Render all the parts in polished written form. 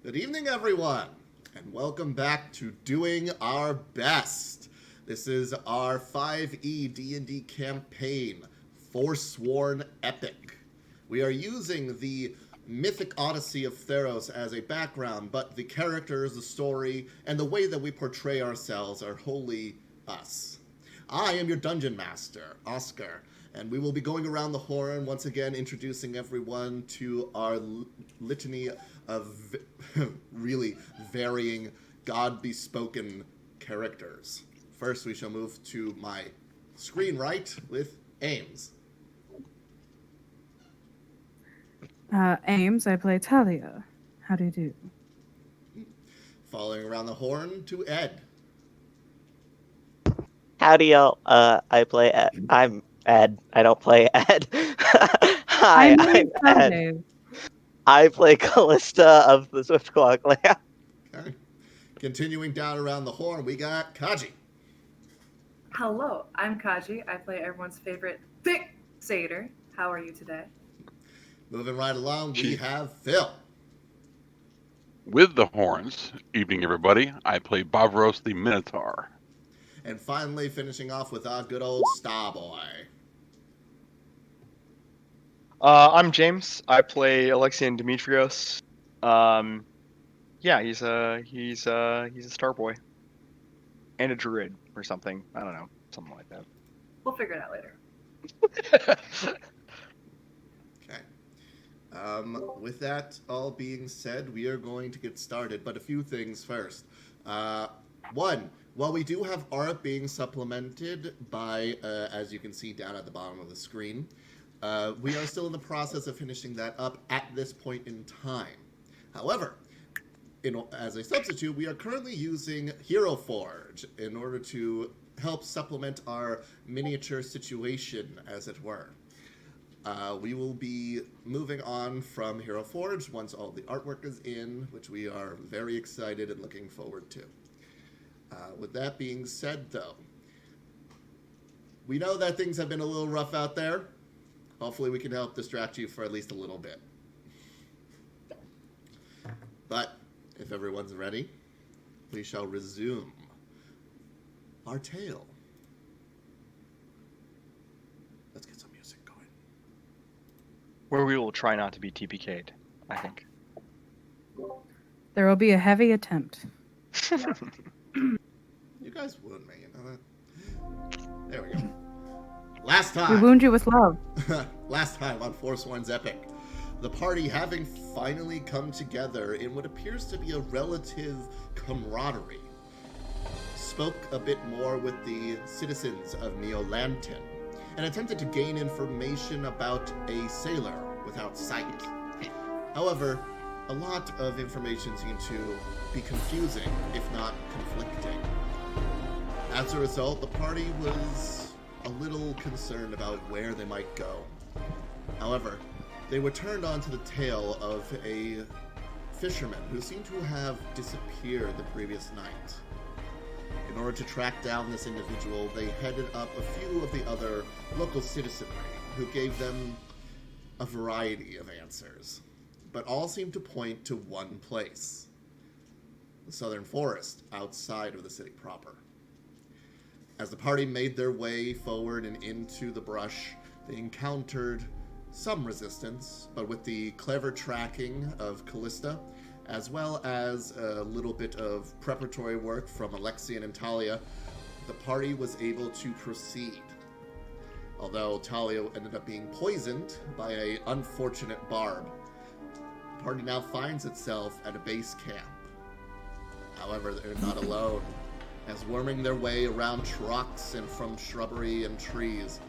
Good evening, everyone, and welcome back to Doing Our Best. This is our 5e D&D campaign, Forsworn Epic. We are using the mythic odyssey of Theros as a background, but the characters, the story, and the way that we portray ourselves are wholly us. I am your dungeon master, Oscar, and we will be going around the horn once again, introducing everyone to our litany of really varying, God-bespoken characters. First, we shall move to my screen right with Ames. Ames, I play Talia. How do you do? Following around the horn to Ed. Howdy, y'all. I play Ed. I'm Ed. I don't play Ed. Hi, I'm Ed. Dave. I play Callista of the Swiftclaw Clan. Okay. Continuing down around the horn, we got Kaji. Hello, I'm Kaji. I play everyone's favorite thick satyr. How are you today? Moving right along, we have Phil. With the horns, evening everybody, I play Bavros the Minotaur. And finally, finishing off with our good old Starboy. I'm James. I play Alexian Demetrios. Yeah, he's a star boy. And a druid or something. I don't know. Something like that. We'll figure it out later. Okay. With that all being said, we are going to get started, but a few things first. One, while we do have art being supplemented by, as you can see down at the bottom of the screen, we are still in the process of finishing that up at this point in time. However, as a substitute, we are currently using Hero Forge in order to help supplement our miniature situation, as it were. We will be moving on from Hero Forge once all the artwork is in, which we are very excited and looking forward to. With that being said, though, we know that things have been a little rough out there. Hopefully we can help distract you for at least a little bit. But if everyone's ready, we shall resume our tale. Let's get some music going. Where we will try not to be TPK'd, I think. There will be a heavy attempt. You guys wound me, you know that? There we go. Last We time. wound you with love. Last time on Forsworn's Epic, the party having finally come together in what appears to be a relative camaraderie, spoke a bit more with the citizens of Neolantin and attempted to gain information about a sailor without sight. However, a lot of information seemed to be confusing, if not conflicting. As a result, the party was a little concerned about where they might go. However, they were turned on to the tale of a fisherman who seemed to have disappeared the previous night. In order to track down this individual, they headed up a few of the other local citizenry, who gave them a variety of answers, but all seemed to point to one place: the southern forest outside of the city proper. As the party made their way forward and into the brush, they encountered some resistance, but with the clever tracking of Callista, as well as a little bit of preparatory work from Alexian and Talia, the party was able to proceed. Although Talia ended up being poisoned by an unfortunate barb, the party now finds itself at a base camp. However, they're not alone, as worming their way around trucks and from shrubbery and trees,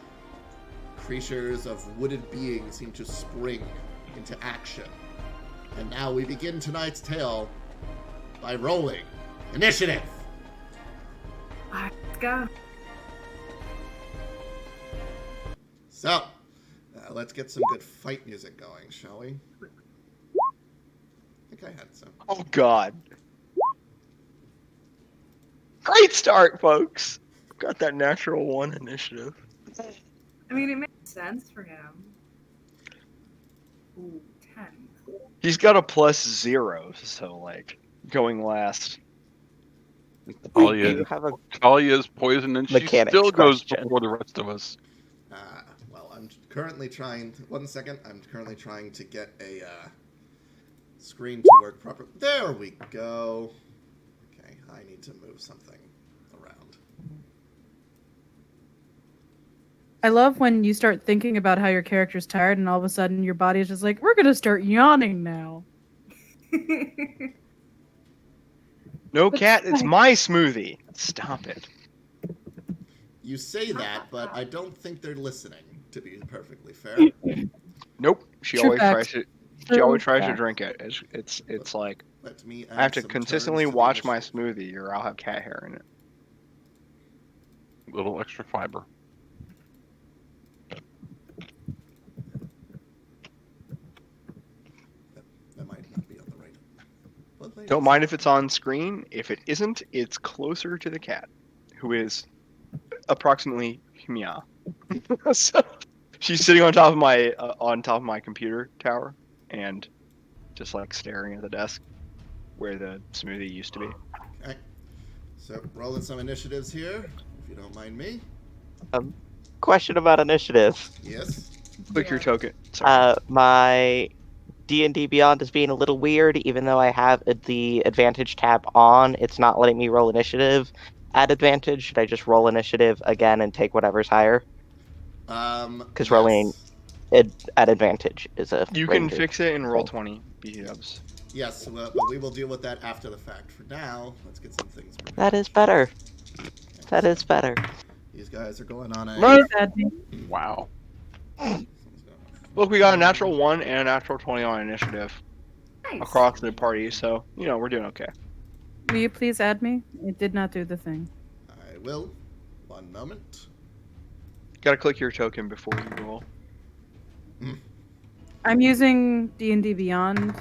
creatures of wooded beings seem to spring into action. And now we begin tonight's tale by rolling initiative. Let's go. So, let's get some good fight music going, shall we? I think I had some. Oh God. Great start, folks. Got that natural 1 initiative. I mean, it makes sense for him. Ooh, 10. He's got a +0, so like going last. You have a Talia's poisoned, and she Mechanics still goes question. before the rest of us. Well, I'm currently trying. 1 second. I'm currently trying to get a screen to work properly. There we go. Okay, I need to move something around. I love when you start thinking about how your character's tired and all of a sudden your body is just like, we're going to start yawning now. No, That's cat, it's fine. my smoothie. Stop it. You say that, but I don't think they're listening. To be perfectly fair. Nope. She True always facts. tries to. She True always tries to facts. drink it. It's like Let me. I have add to some consistently turns to the watch my initiative. smoothie, or I'll have cat hair in it. Little extra fiber. That might not be on the right. But ladies- Don't mind if it's on screen. If it isn't, it's closer to the cat, who is approximately Mia. So she's sitting on top of my computer tower, and just like staring at the desk where the smoothie used to be. Okay. So rolling some initiatives here, if you don't mind me. question about initiative. Yes. Click your Yeah. token. Sorry. My D&D Beyond is being a little weird, even though I have the advantage tab on. It's not letting me roll initiative at advantage. Should I just roll initiative again and take whatever's higher? Because rolling- At advantage is a You can ranger. fix it in roll 20 BDubs. Yes, but we will deal with that after the fact. For now, let's get some things prepared. That is better. That is better. These guys are going on a. Right. Wow. Look, we got a natural 1 and a natural 20 on initiative Nice. across the party, so we're doing okay. Will you please add me? It did not do the thing. I will. 1 moment. Gotta click your token before you roll. I'm using D&D Beyond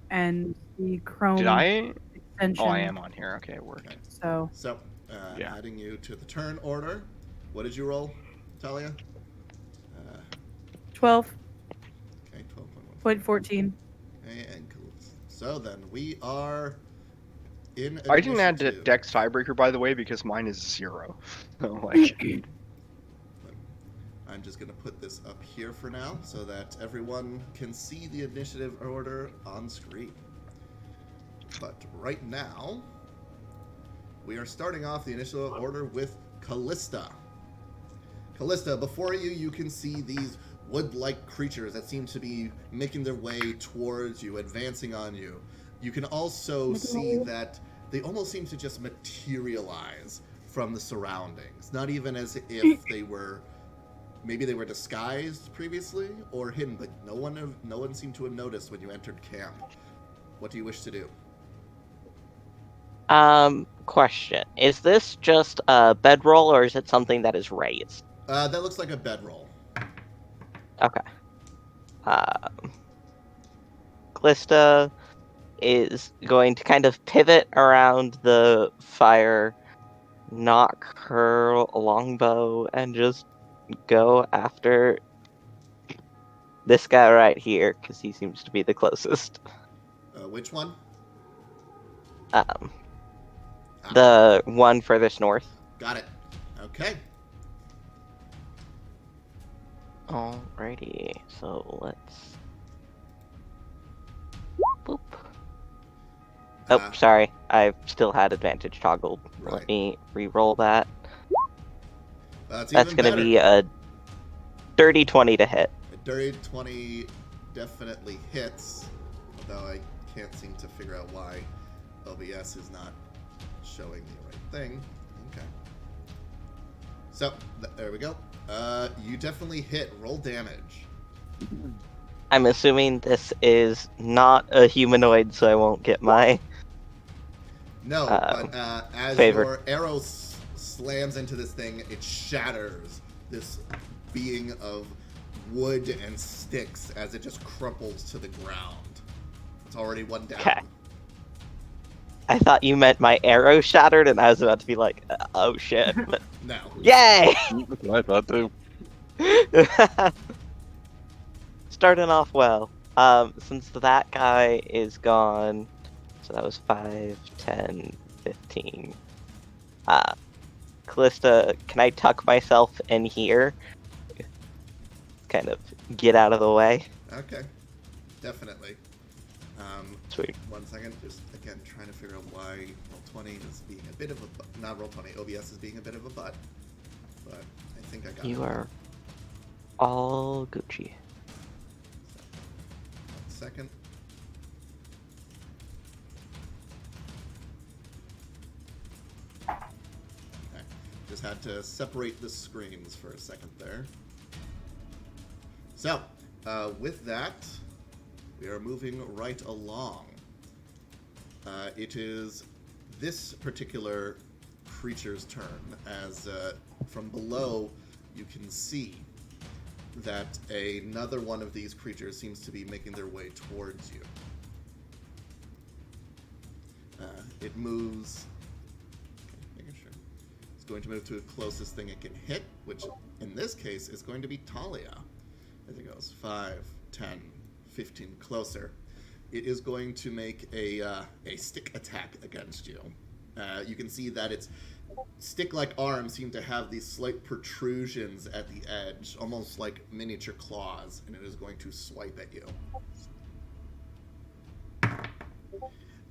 and the Chrome Did I? extension. Oh, I am on here. Okay, it worked. So So, Yeah. adding you to the turn order. What did you roll, Talia? 12.14. Okay, 12.1. And cool. So then we are in. I didn't add the initiative. Dex tiebreaker, by the way, because mine is 0. So, like, I'm just going to put this up here for now so that everyone can see the initiative order on screen. But right now, we are starting off the initiative order with Callista. Callista, before you, you can see these wood-like creatures that seem to be making their way towards you, advancing on you. You can also see that they almost seem to just materialize from the surroundings, not even as if they were. Maybe they were disguised previously or hidden, but no one seemed to have noticed when you entered camp. What do you wish to do? Question. Is this just a bedroll or is it something that is raised? That looks like a bedroll. Okay. Glista is going to kind of pivot around the fire, knock her longbow, and just go after this guy right here, because he seems to be the closest. Which one? The one furthest north. Got it. Okay. Alrighty, so let's... Boop. Oh, sorry. I still had advantage toggled. Right. Let me re-roll that. That's That's even gonna better. be a dirty 20 to hit. A dirty 20 definitely hits, although I can't seem to figure out why OBS is not showing the right thing. Okay. So, there we go. You definitely hit. Roll damage. I'm assuming this is not a humanoid, so I won't get my... No, but as favor. your arrow slams into this thing, it shatters this being of wood and sticks as it just crumples to the ground. It's already one down. Okay. I thought you meant my arrow shattered, and I was about to be like, oh shit. But No. yay! That's what I thought too. Starting off well. Since that guy is gone, so that was 5, 10, 15. Callista, can I tuck myself in here? Kind of get out of the way. Okay, definitely. Sweet. 1 second, just again trying to figure out why Roll20 is being a bit of a not Roll20, OBS is being a bit of a butt, but I think I got it. You are all Gucci. 1 second. Okay, just had to separate the screens for a second there. So, with that, we are moving right along. It is this particular creature's turn, as from below you can see that another one of these creatures seems to be making their way towards you. It moves. Okay, making sure. It's going to move to the closest thing it can hit, which in this case is going to be Talia. As it goes 5, 10, 15 closer. It is going to make a stick attack against you. You can see that its stick-like arms seem to have these slight protrusions at the edge, almost like miniature claws, and it is going to swipe at you.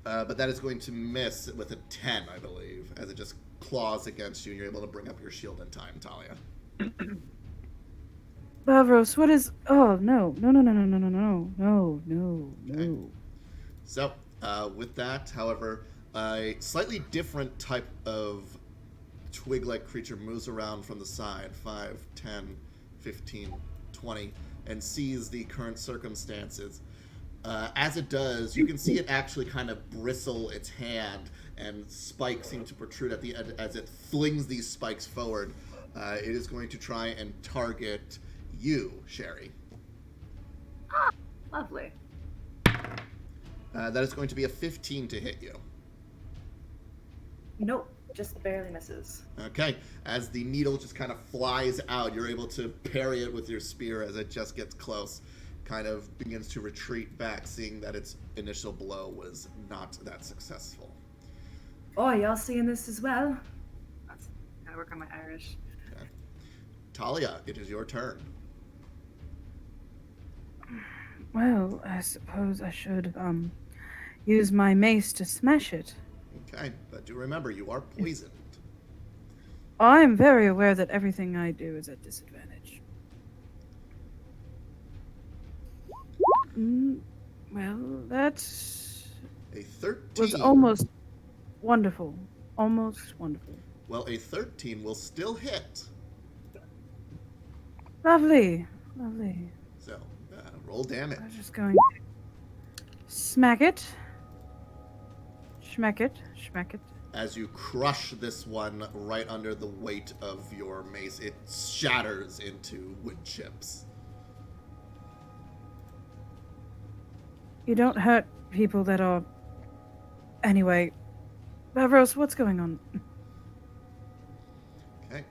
But that is going to miss with a 10, I believe, as it just claws against you, and you're able to bring up your shield in time, Talia. Bavros, what is... Oh, no. No. Okay. So, with that, however, a slightly different type of twig-like creature moves around from the side, 5, 10, 15, 20, and sees the current circumstances. As it does, you can see it actually kind of bristle its hand, and spikes seem to protrude at the end as it flings these spikes forward. It is going to try and target you, Sherry. Ah, lovely. That is going to be a 15 to hit you. Nope, just barely misses. Okay, as the needle just kind of flies out, you're able to parry it with your spear as it just gets close. Kind of begins to retreat back, seeing that its initial blow was not that successful. Oh, y'all seeing this as well? Gotta work on my Irish. Okay. Talia, it is your turn. Well, I suppose I should, use my mace to smash it. Okay, but do remember, you are poisoned. I'm very aware that everything I do is at disadvantage. Well, that A 13. was almost wonderful. Almost wonderful. Well, a 13 will still hit. Lovely. Lovely. So, roll damage. I'm just going to smack it. Schmack it. Schmack it. As you crush this one right under the weight of your mace, it shatters into wood chips. You don't hurt people that are... Anyway, Bavros, what's going on? Okay.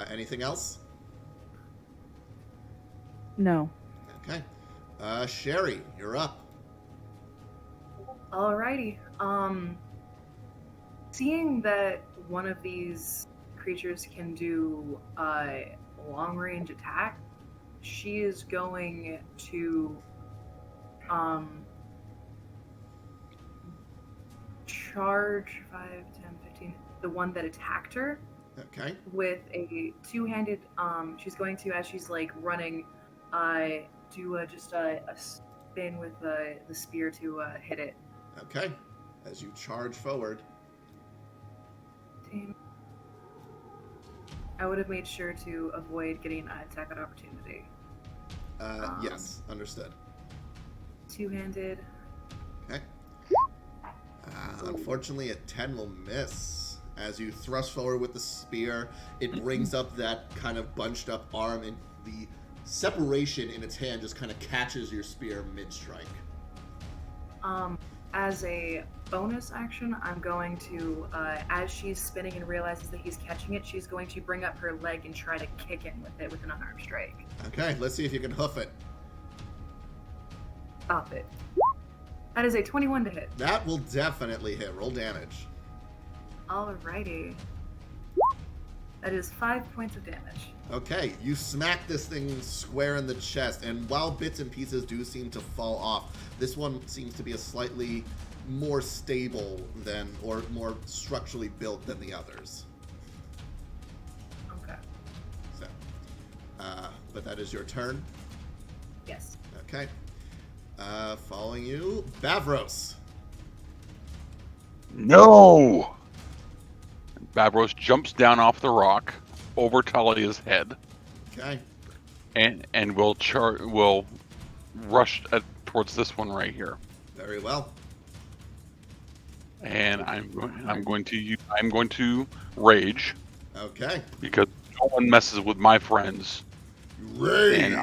Anything else? No. Okay. Sherry, you're up. Alrighty. Seeing that one of these creatures can do a long-range attack, she is going to charge 5, 10, 15, the one that attacked her Okay. with a two-handed, she's going to, as she's like running, do just a spin with the spear to hit it. Okay. As you charge forward. I would have made sure to avoid getting an attack of opportunity. Yes, understood. Two-handed. Okay. Unfortunately, a 10 will miss. As you thrust forward with the spear, it brings up that kind of bunched up arm, and the separation in its hand just kind of catches your spear mid-strike. As a bonus action, I'm going to, as she's spinning and realizes that he's catching it, she's going to bring up her leg and try to kick him with it with an unarmed strike. Okay, let's see if you can hoof it. Stop it. That is a 21 to hit. That will definitely hit. Roll damage. Alrighty. That is 5 points of damage. Okay, you smack this thing square in the chest, and while bits and pieces do seem to fall off, this one seems to be a slightly more stable than, or more structurally built than the others. Okay. So, but that is your turn. Yes. Okay. Following you, Bavros. No! Babros jumps down off the rock over Talia's head Okay. and will rush towards this one right here. Very well. And I'm going to rage Okay. because no one messes with my friends. Rage.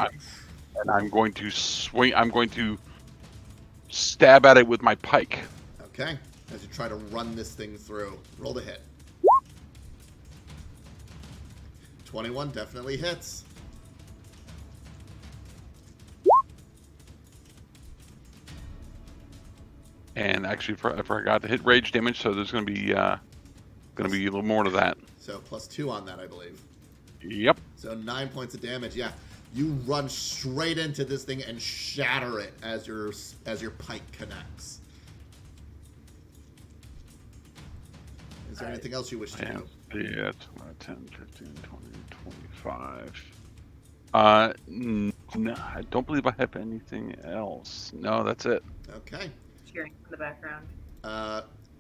And I'm going to swing. I'm going to stab at it with my pike. Okay. As you try to run this thing through, roll the hit. 21 definitely hits. And actually, I forgot to hit rage damage, so there's going to be a little more to that. So +2 on that, I believe. Yep. So 9 points of damage. Yeah, you run straight into this thing and shatter it as your pike connects. Is there anything else you wish to do? Yeah, 10, 15, 20, 25. No, I don't believe I have anything else. No, that's it. Okay. Cheering in the background.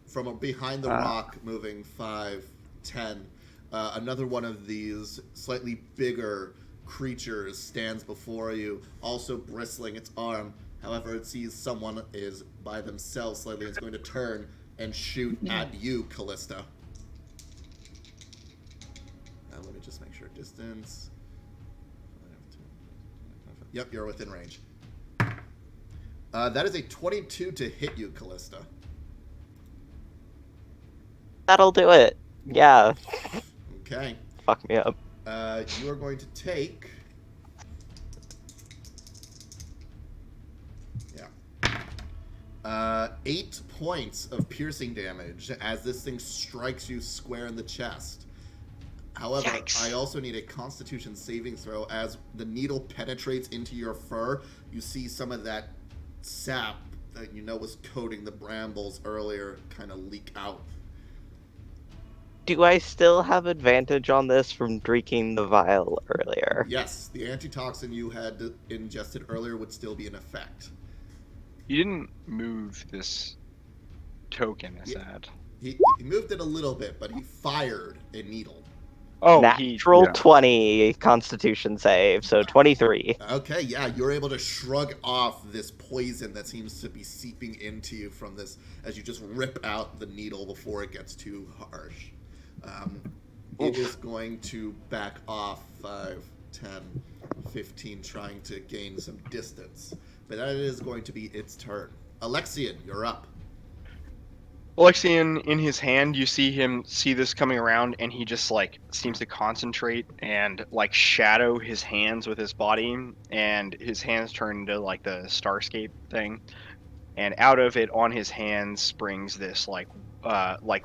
From behind the rock, moving 5, 10, another one of these slightly bigger creatures stands before you, also bristling its arm. However, it sees someone is by themselves slightly. It's going to turn and shoot at you, Callista. Let me just make sure distance. Yep, you're within range. That is a 22 to hit you, Callista. That'll do it. Yeah. Okay. Fuck me up. You are going to take... Yeah. 8 points of piercing damage as this thing strikes you square in the chest. However, Yikes. I also need a Constitution saving throw. As the needle penetrates into your fur, you see some of that sap that you know was coating the brambles earlier kind of leak out. Do I still have advantage on this from drinking the vial earlier? Yes, the antitoxin you had ingested earlier would still be in effect. You didn't move this token, is Yeah. that? He moved it a little bit, but he fired a needle. Oh, Natural yeah. 20 Constitution save, so 23. Okay, yeah, you're able to shrug off this poison that seems to be seeping into you from this as you just rip out the needle before it gets too harsh. It is going to back off 5, 10, 15, trying to gain some distance. But that is going to be its turn. Alexian, you're up. Alexian, in his hand, you see this coming around, and he just like seems to concentrate and like shadow his hands with his body, and his hands turn into like the starscape thing, and out of it on his hands springs this like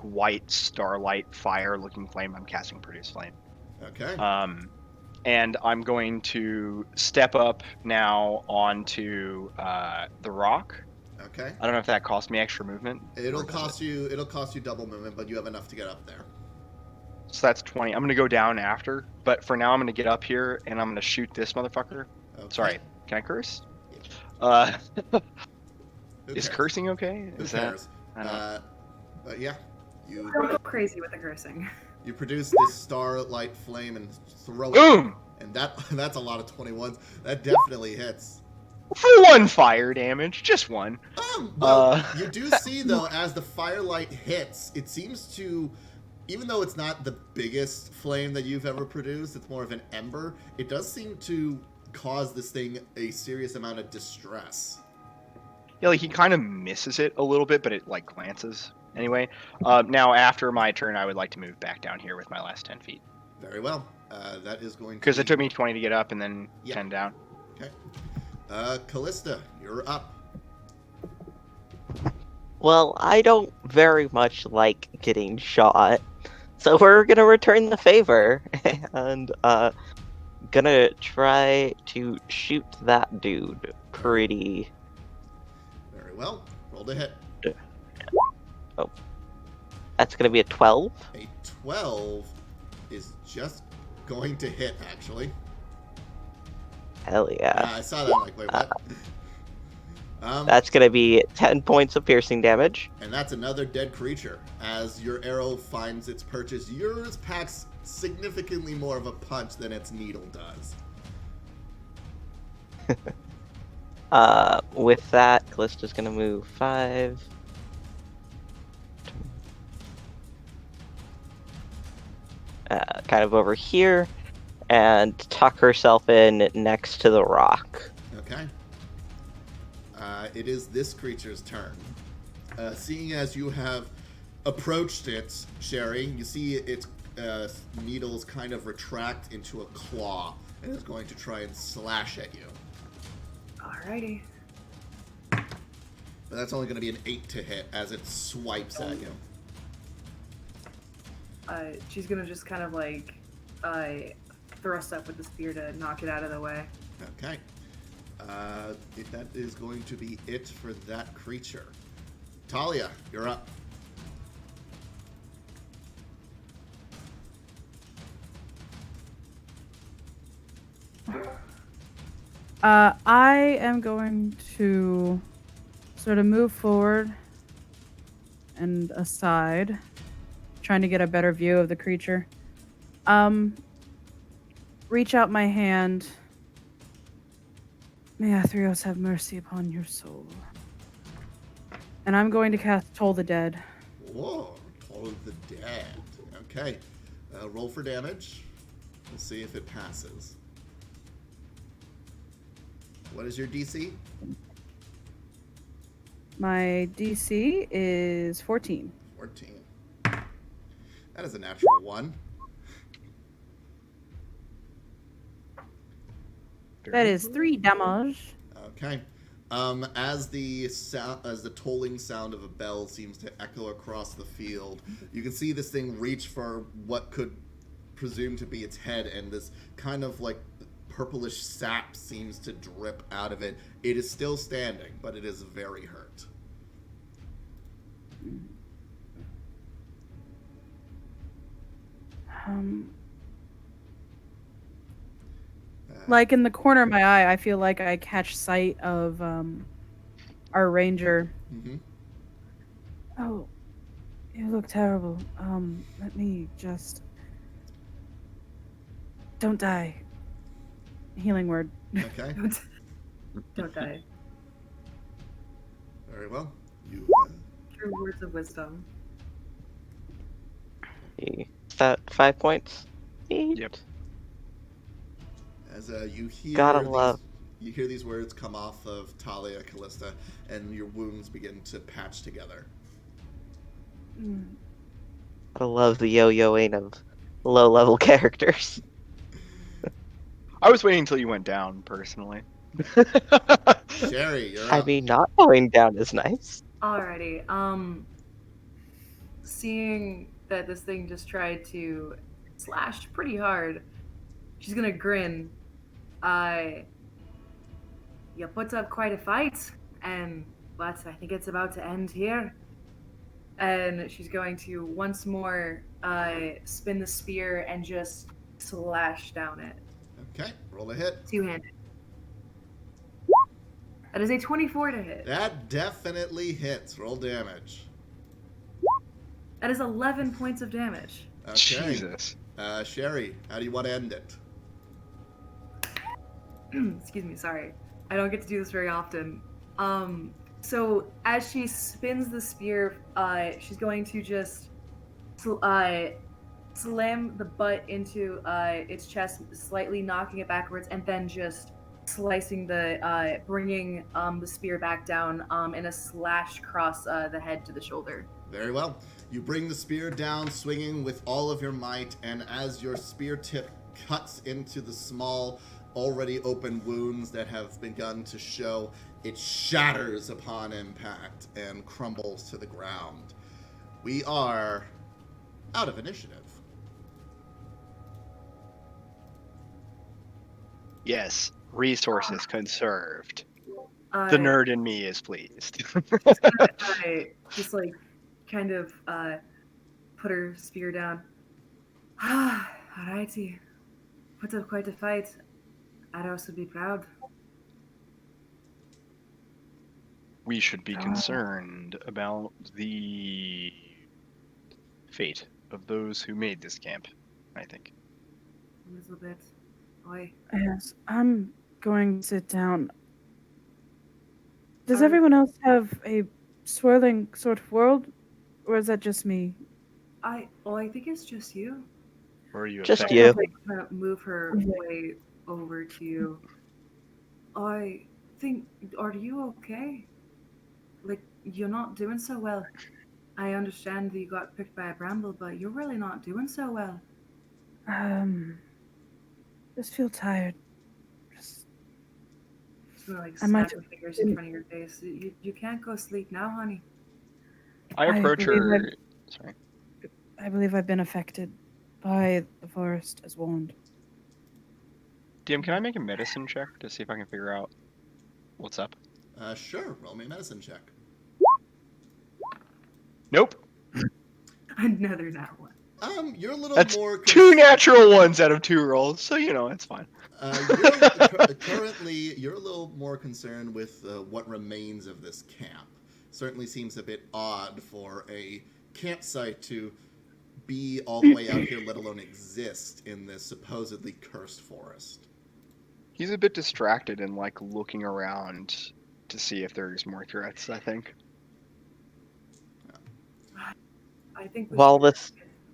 white starlight fire looking flame. I'm casting Produce Flame. Okay. And I'm going to step up now onto the rock. Okay. I don't know if that cost me extra movement. It'll cost you double movement, but you have enough to get up there. So that's 20. I'm going to go down after, but for now I'm going to get up here and I'm going to shoot this motherfucker. Okay. Sorry, can I curse? Who Is cares? cursing okay? Who Is cares? I don't know. But yeah, you Don't go crazy with the cursing. you produce this starlight flame and throw it, Boom! and that's a lot of 21s. That definitely hits. For 1 fire damage, just 1. Well, you do see though, as the firelight hits, it seems to, even though it's not the biggest flame that you've ever produced, it's more of an ember. It does seem to cause this thing a serious amount of distress. Yeah, like he kind of misses it a little bit, but it like glances. Anyway, now after my turn, I would like to move back down here with my last 10 feet. Very well. That is going to Because be... it took me 20 to get up and then Yeah. 10 down. Okay. Callista, you're up. Well, I don't very much like getting shot, so we're gonna return the favor and gonna try to shoot that dude pretty. Very well. Roll to hit. Oh, that's gonna be a 12. A 12 is just going to hit, actually. Hell yeah. I saw that. I'm like, wait, what? That's gonna be 10 points of piercing damage. And that's another dead creature. As your arrow finds its purchase, yours packs significantly more of a punch than its needle does. With that, Callista's gonna move 5. Kind of over here, and tuck herself in next to the rock. Okay. It is this creature's turn. Seeing as you have approached it, Sherry, you see its needles kind of retract into a claw and is going to try and slash at you. Alrighty. But that's only going to be an 8 to hit as it swipes at you. She's gonna just kind of like thrust up with the spear to knock it out of the way. Okay. That is going to be it for that creature. Talia, you're up. I am going to sort of move forward and aside, trying to get a better view of the creature. Reach out my hand. May Athreos have mercy upon your soul. And I'm going to cast Toll the Dead. Whoa, Toll of the Dead. Okay. Roll for damage. We'll see if it passes. What is your DC? My DC is 14. 14. That is a natural 1. That is 3 damage. Okay. As the tolling sound of a bell seems to echo across the field, you can see this thing reach for what could presume to be its head, and this kind of like purplish sap seems to drip out of it. It is still standing, but it is very hurt. Like in the corner of my eye, I feel like I catch sight of our ranger. Mm-hmm. Oh, you look terrible. Let me just... Don't die. Healing word. Okay. Don't die. Very well. You. True words of wisdom. Is that 5 points? 8? Yep. As you hear Gotta these, love. you hear these words come off of Talia, Callista, and your wounds begin to patch together. Gotta love the yo-yoing of low-level characters. I was waiting until you went down, personally. Sherry, you're up. I mean, not going down is nice. Alrighty. Seeing that this thing just tried to slash pretty hard, she's gonna grin. You put up quite a fight, and I think it's about to end here. And she's going to once more spin the spear and just slash down it. Okay, roll a hit. Two-handed. That is a 24 to hit. That definitely hits. Roll damage. That is 11 points of damage. Okay. Jesus. Sherry, how do you want to end it? Excuse me, sorry. I don't get to do this very often. So as she spins the spear, she's going to just slam the butt into its chest, slightly knocking it backwards, and then just slicing bringing the spear back down in a slash across the head to the shoulder. Very well. You bring the spear down, swinging with all of your might, and as your spear tip cuts into the small, already open wounds that have begun to show, It shatters upon impact and crumbles to the ground. We are out of initiative. Yes, resources conserved. Uh, The nerd in me is pleased. just like kind of put her spear down. Alrighty. Put up quite a fight. I'd also be proud. We should be concerned about the fate of those who made this camp, I think. A little bit. Oi. Yes, I'm going to sit down. Does Are- everyone else have a swirling sort of world, or is that just me? I think it's just you. Or are you Just affected? you. Like, kind of move her way over to you. I think, are you okay? Like, you're not doing so well. I understand that you got picked by a bramble, but you're really not doing so well. Just feel tired. Just, Just gonna like I might snap her fingers in front of your face. You can't go sleep now, honey. I approach believe her. Sorry. I believe I've been affected by the forest as warned. DM, can I make a medicine check to see if I can figure out what's up? Sure, roll me a medicine check. Nope. Another nat one. You're a little That's more... two natural ones out of 2 rolls, so it's fine. Currently, you're a little more concerned with what remains of this camp. Certainly seems a bit odd for a campsite to be all the way out here, let alone exist in this supposedly cursed forest. He's a bit distracted and looking around to see if there's more threats, I think. I think we While should- this,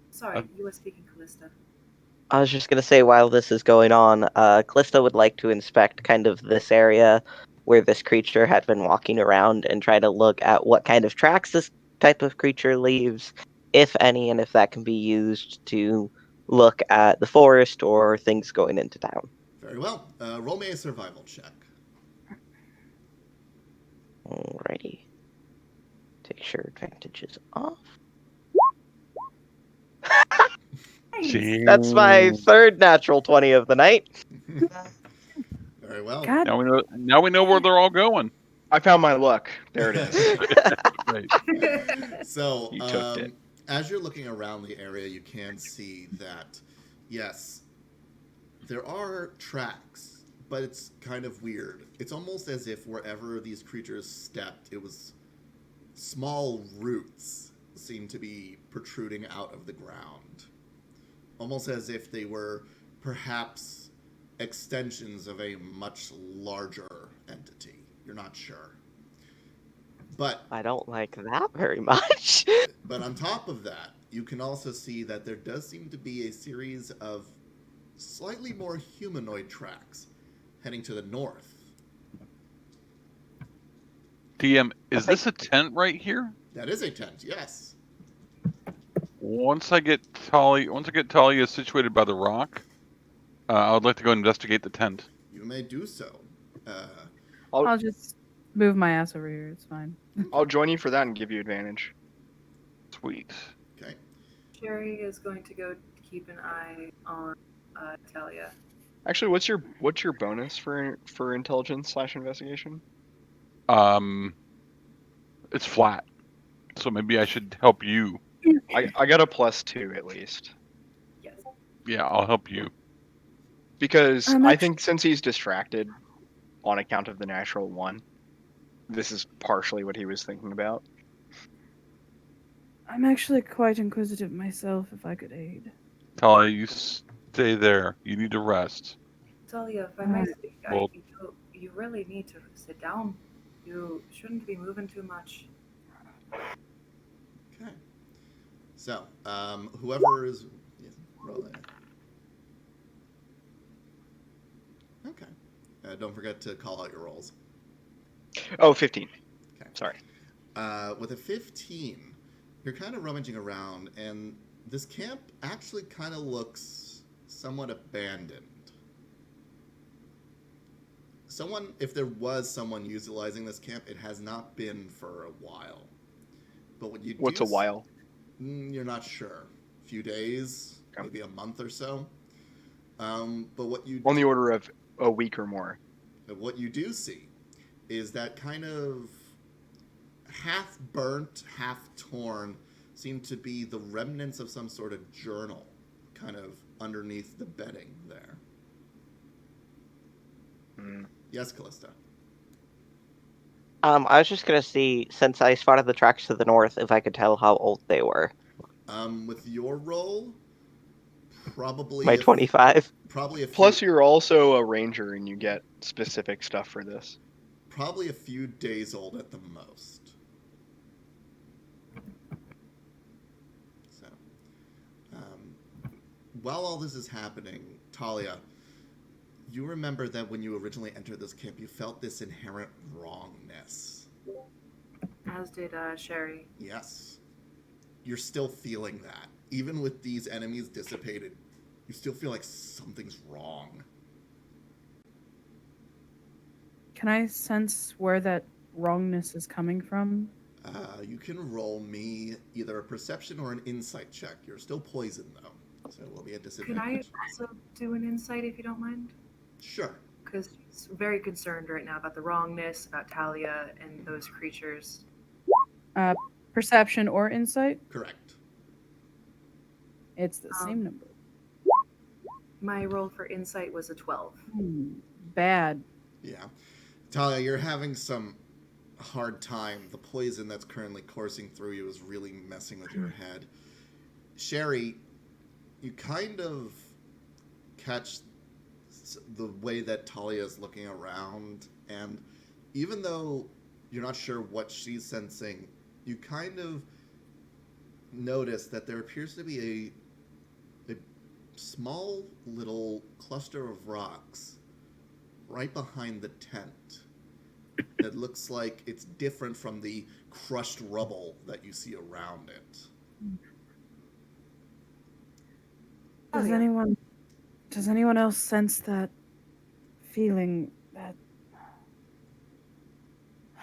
Sorry, you were speaking, Callista. I was just gonna say, while this is going on, Callista would like to inspect kind of this area where this creature had been walking around and try to look at what kind of tracks this type of creature leaves, if any, and if that can be used to look at the forest or things going into town. Very well. Roll me a survival check. Alrighty. Take sure advantage is off. Nice. That's my third natural 20 of the night. Very well. God, Now we know where they're all going. I found my luck. There it is. Right. So, You took it. as you're looking around the area, you can see that, yes, there are tracks, but it's kind of weird. It's almost as if wherever these creatures stepped, it was small roots seem to be protruding out of the ground. Almost as if they were perhaps extensions of a much larger entity. You're not sure. But I don't like that very much. But on top of that, you can also see that there does seem to be a series of slightly more humanoid tracks heading to the north. DM, is this a tent right here? That is a tent, yes. Once I get Talia situated by the rock, I would like to go investigate the tent. You may do so. I'll just move my ass over here. It's fine. I'll join you for that and give you advantage. Sweet. Okay. Sherry is going to go keep an eye on Talia. Actually, what's your bonus for intelligence/investigation? It's flat, so maybe I should help you. I got a +2 at least. Yes. Yeah, I'll help you. Because I'm I actu- think since he's distracted on account of the natural one, this is partially what he was thinking about. I'm actually quite inquisitive myself, if I could aid. Talia, you stay there. You need to rest. Talia, if I may speak, Well- you really need to sit down. You shouldn't be moving too much. Okay. So, whoever is rolling. Okay. Don't forget to call out your rolls. Oh, 15. Okay. Sorry. With a 15, you're kind of rummaging around, and this camp actually kind of looks somewhat abandoned. someone, if there was someone utilizing this camp, it has not been for a while. But what you What's do a while? You're not sure. A few days, Okay. maybe a month or so. But what you On the order of a week or more. what you do see is that kind of half burnt, half torn seem to be the remnants of some sort of journal kind of underneath the bedding there. Yes, Callista. I was just gonna see, since I spotted the tracks to the north, if I could tell how old they were. With your roll, probably My 25. probably a few, Plus, you're also a ranger, and you get specific stuff for this. probably a few days old at the most. So, while all this is happening, Talia, you remember that when you originally entered this camp, you felt this inherent wrongness. As did Sherry. Yes. You're still feeling that. Even with these enemies dissipated, you still feel like something's wrong. Can I sense where that wrongness is coming from? You can roll me either a perception or an insight check. You're still poisoned, though, so it will be a Could I disadvantage. also do an insight if you don't mind? Sure. Because he's very concerned right now about the wrongness, about Talia and those creatures. Perception or insight? Correct. It's the same number. My roll for insight was a 12. Bad. Yeah. Talia, you're having some hard time. The poison that's currently coursing through you is really messing with your head. Sherry, you kind of catch the way that Talia is looking around, and even though you're not sure what she's sensing, you kind of notice that there appears to be a small little cluster of rocks right behind the tent that looks like it's different from the crushed rubble that you see around it. Does anyone else sense that feeling that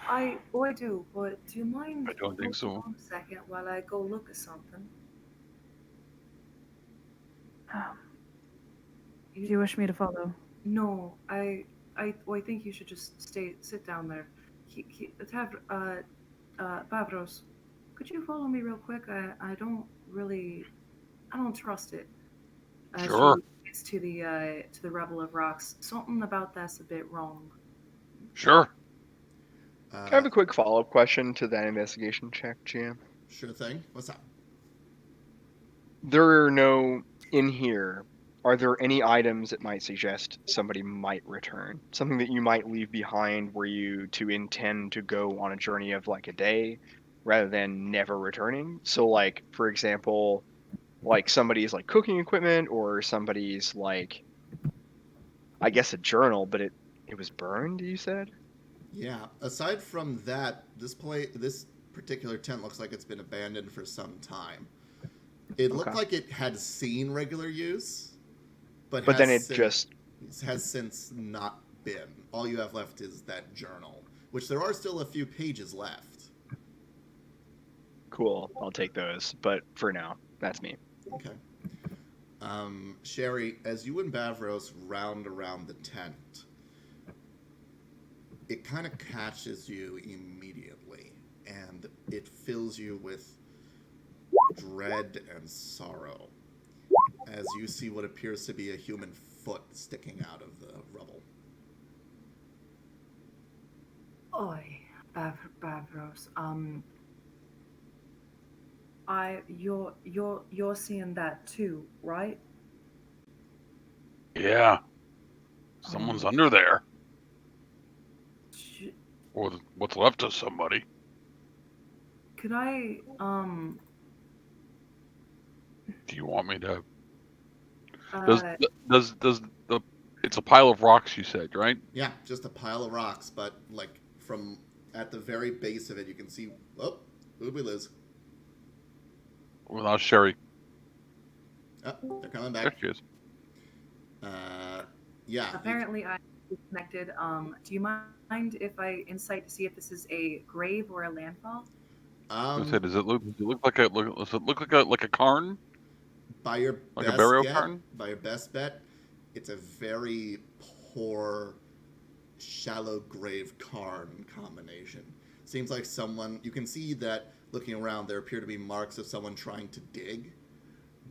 I do, but do you mind I don't think so. holding on a second while I go look at something? do you wish me to follow? No, I think you should just sit down there. Pavros, could you follow me real quick? I don't trust it. Sure. It's to the Rebel of Rocks. Something about that's a bit wrong. Sure. Can I have a quick follow-up question to that investigation check, GM? Sure thing. What's up? There are no in here. Are there any items that might suggest somebody might return? Something that you might leave behind were you to intend to go on a journey of like a day rather than never returning? So like, for example, like somebody's like cooking equipment or somebody's like, I guess a journal, but it was burned, you said? Yeah. Aside from that, this particular tent looks like it's been abandoned for some time. It looked Okay. like it had seen regular use, but But then has it just has since not been. All you have left is that journal, which there are still a few pages left. cool. I'll take those. But for now, that's me. Okay. Sherry, as you and Bavros round around the tent, it kind of catches you immediately, and it fills you with dread and sorrow as you see what appears to be a human foot sticking out of the rubble. Oi, Bavros. You're seeing that too, right? Yeah. Someone's under there. Or what's left of somebody. Could I Do you want me to? uh, Does the? It's a pile of rocks, you said, right? Yeah, just a pile of rocks, but like from at the very base of it, you can see. Oh, who did we lose? Without Sherry. Oh, they're coming There back. she is. Yeah. apparently connected. Do you mind if I insight to see if this is a grave or a landfall? I said, Um, does it look like a does it look like a cairn, by your like a best burial get, cairn? by your best bet, it's a very poor, shallow grave cairn combination. Seems like someone. You can see that looking around, there appear to be marks of someone trying to dig,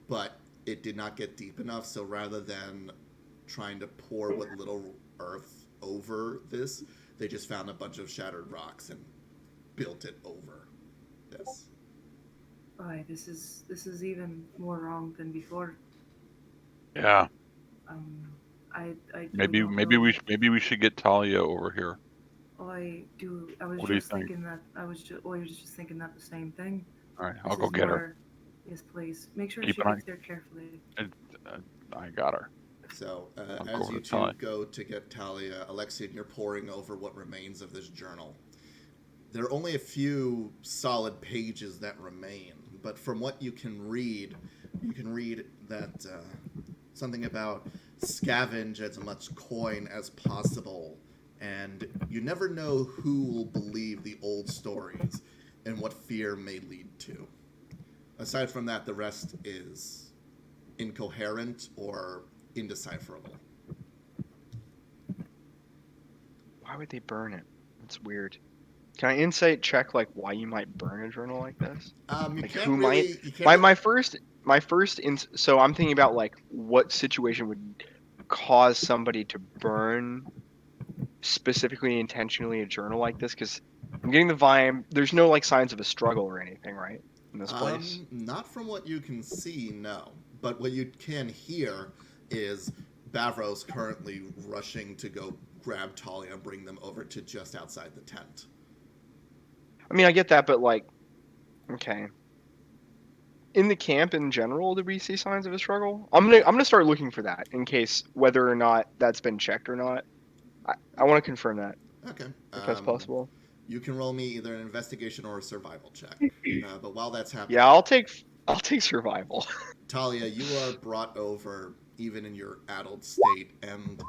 but it did not get deep enough. So rather than trying to pour what little earth over this, they just found a bunch of shattered rocks and built it over this. Boy, this is even more wrong than before. Yeah. Um, I do Maybe not know. maybe we should get Talia over here. I do. I was What do you just think? thinking that. I was just thinking that the same thing. All right, This I'll go is get her. more. Yes, please. Make sure Keep she an eye. gets there carefully. I got her. So, I'll as go you to two Talia. go to get Talia, Alexian, you're poring over what remains of this journal. There are only a few solid pages that remain, but from what you can read that something about scavenge as much coin as possible, and you never know who will believe the old stories and what fear may lead to. Aside from that, the rest is incoherent or indecipherable. Why would they burn it? That's weird. Can I insight check like why you might burn a journal like this? You Like can't who really. might? You can't. My first so I'm thinking about like what situation would cause somebody to burn specifically intentionally a journal like this, because I'm getting the vibe there's no like signs of a struggle or anything, right, in this place. Not from what you can see, no. But what you can hear is Bavros currently rushing to go grab Talia and bring them over to just outside the tent. I mean, I get that, but like, okay. In the camp in general, did we see signs of a struggle? I'm gonna start looking for that in case whether or not that's been checked or not. I want to confirm that Okay. if that's possible. You can roll me either an investigation or a survival check. But while that's happening, Yeah, I'll take survival. Talia, you are brought over even in your addled state, and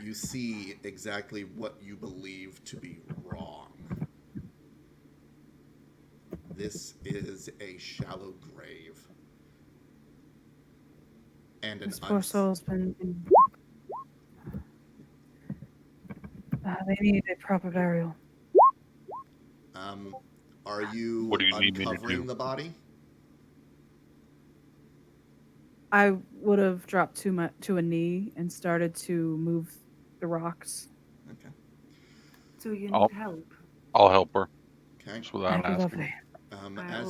you see exactly what you believe to be wrong. This is a shallow grave. And an This poor soul's been. They need a proper burial. Are you What do you need me to uncovering do? the body? I would have dropped to a knee and started to move the rocks. Okay. So you I'll- need help. I'll help her. Okay. Just without That'd be asking. lovely.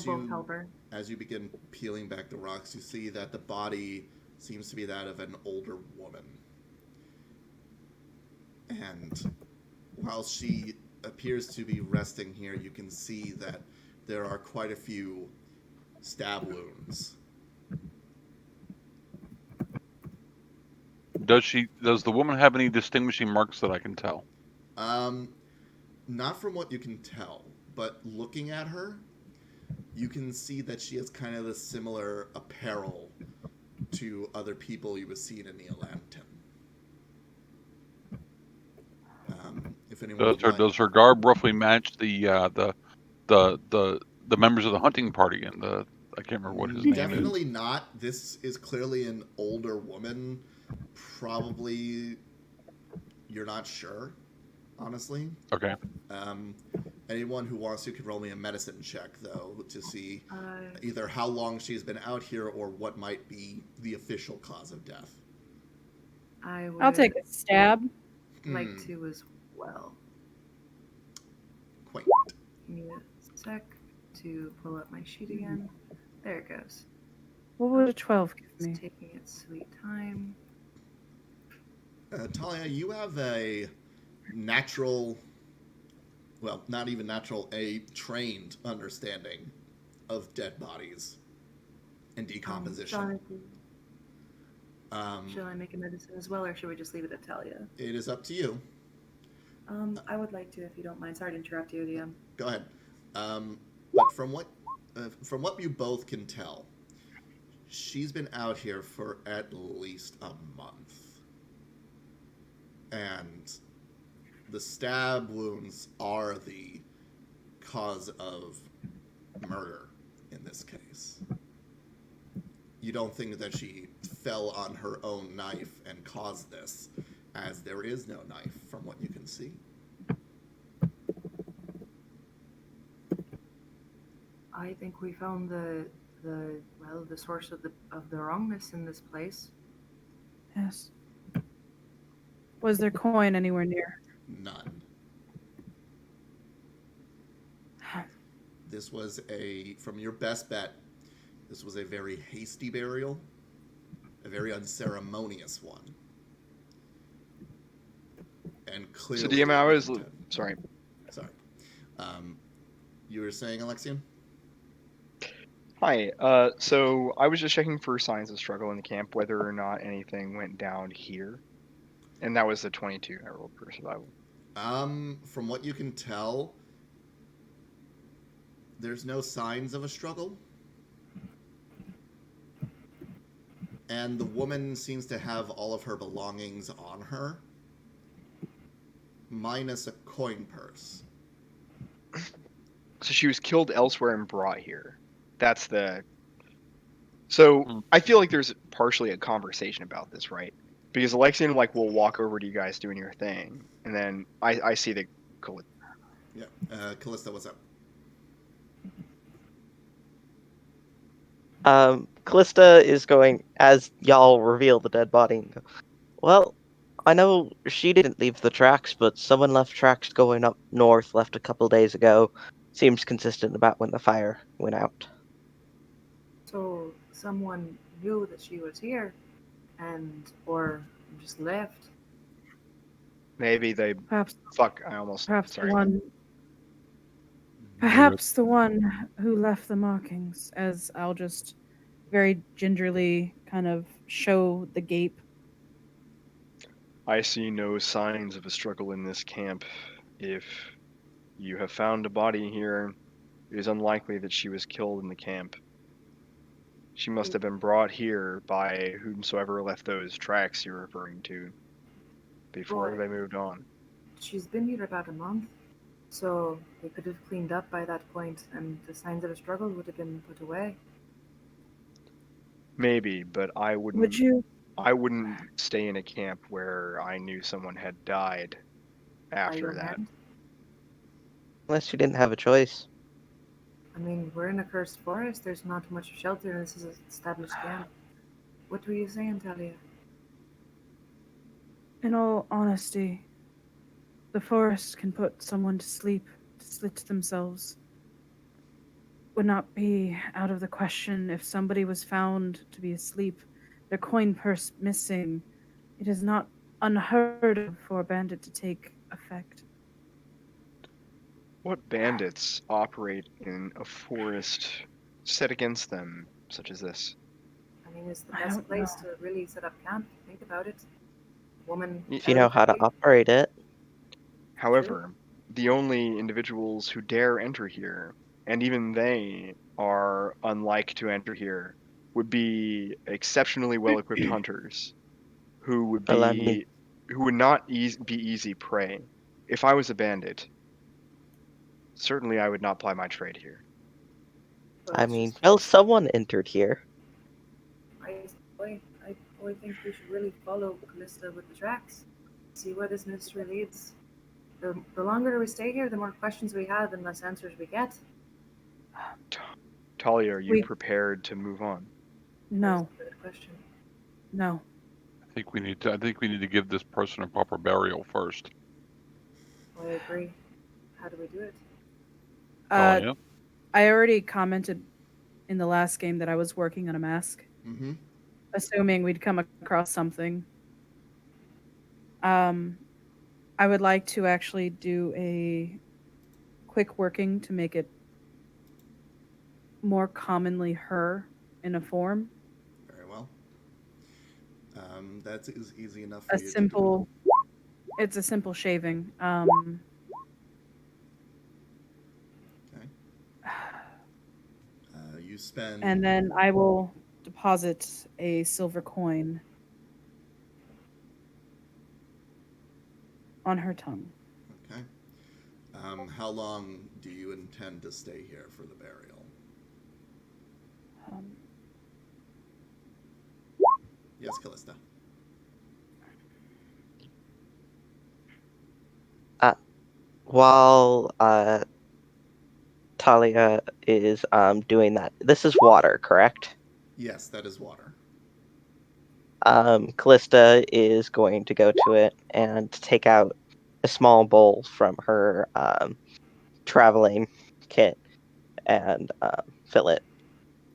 We'll both help her. As you begin peeling back the rocks, you see that the body seems to be that of an older woman. And while she appears to be resting here, you can see that there are quite a few stab wounds. Does the woman have any distinguishing marks that I can tell? Not from what you can tell, but looking at her, you can see that she has kind of a similar apparel to other people you have seen in the Atlantan. If anyone would like... Does her garb roughly match the members of the hunting party and the I can't remember what his name is. Definitely not. This is clearly an older woman. Probably, you're not sure, honestly. Okay. Anyone who wants to could roll me a medicine check, though, to see either how long she's been out here or what might be the official cause of death. I'll take a stab. Like to as well. Quaint. Give me a sec to pull up my sheet again. There it goes. What would a 12 give It's me? taking its sweet time. Talia, you have a natural, well, not even natural, a trained understanding of dead bodies and decomposition. Shall I make a medicine as well, or should we just leave it at Talia? It is up to you. I would like to, if you don't mind. Sorry to interrupt you, DM. Go ahead. But from what you both can tell, she's been out here for at least a month. And the stab wounds are the cause of murder in this case. You don't think that she fell on her own knife and caused this, as there is no knife from what you can see. I think we found the source of the wrongness in this place. Yes. Was there coin anywhere near? None. This was from your best bet, this was a very hasty burial, a very unceremonious one. And clearly... So DM, I was... Sorry. Sorry. You were saying, Alexian? Hi. So I was just checking for signs of struggle in the camp, whether or not anything went down here. And that was the 22 I rolled for survival. From what you can tell, there's no signs of a struggle. And the woman seems to have all of her belongings on her, minus a coin purse. So she was killed elsewhere and brought here. That's the... So I feel like there's partially a conversation about this, right? Because Alexian will walk over to you guys doing your thing, and then I see the... Yeah. Callista, what's up? Callista is going, as y'all reveal the dead body, and go, well, I know she didn't leave the tracks, but someone left tracks going up north left a couple days ago. Seems consistent about when the fire went out. So someone knew that she was here, or just left. Maybe they... Perhaps, Fuck, I almost... perhaps Sorry. the one. Perhaps the one who left the markings. As I'll just very gingerly kind of show the gape. I see no signs of a struggle in this camp. If you have found a body here, it is unlikely that she was killed in the camp. She must have been brought here by whomsoever left those tracks you're referring to before Right. they moved on. She's been here about a month, so they could have cleaned up by that point, and the signs of a struggle would have been put away. Maybe, but I wouldn't... Would you? I wouldn't stay in a camp where I knew someone had died By after your that. hand? Unless you didn't have a choice. I mean, we're in a cursed forest. There's not much shelter, and this is an established camp. What were you saying, Talia? In all honesty, the forest can put someone to sleep, to slit themselves. Would not be out of the question if somebody was found to be asleep, their coin purse missing. It is not unheard of for a bandit to take effect. What bandits operate in a forest set against them, such as this? I mean, it's the I best don't place know. to really set up camp. Think about it. Woman. If you know how to elderly. operate it. However, the only individuals who dare enter here, and even they are unlike to enter here, would be exceptionally well-equipped hunters who would Well, I mean- not be easy prey. If I was a bandit, certainly I would not ply my trade here. But I it's mean, just- well, someone entered here. I think we should really follow Callista with the tracks. See where this mystery leads. The longer we stay here, the more questions we have and less answers we get. Talia, are you We- prepared to move on? No, That's a good question. no. I think we need to give this person a proper burial first. I agree. How do we do it? Talia? I already commented in the last game that I was working on a mask, Mm-hmm. assuming we'd come across something. I would like to actually do a quick working to make it more commonly her in a form. Very well. That's easy enough for A you to do. simple. It's a simple shaving. Okay. You spend... And then I will deposit a silver coin on her tongue. Okay. How long do you intend to stay here for the burial? Um, Yes, Callista. While Talia is doing that, this is water, correct? Yes, that is water. Callista is going to go to it and take out a small bowl from her traveling kit and fill it.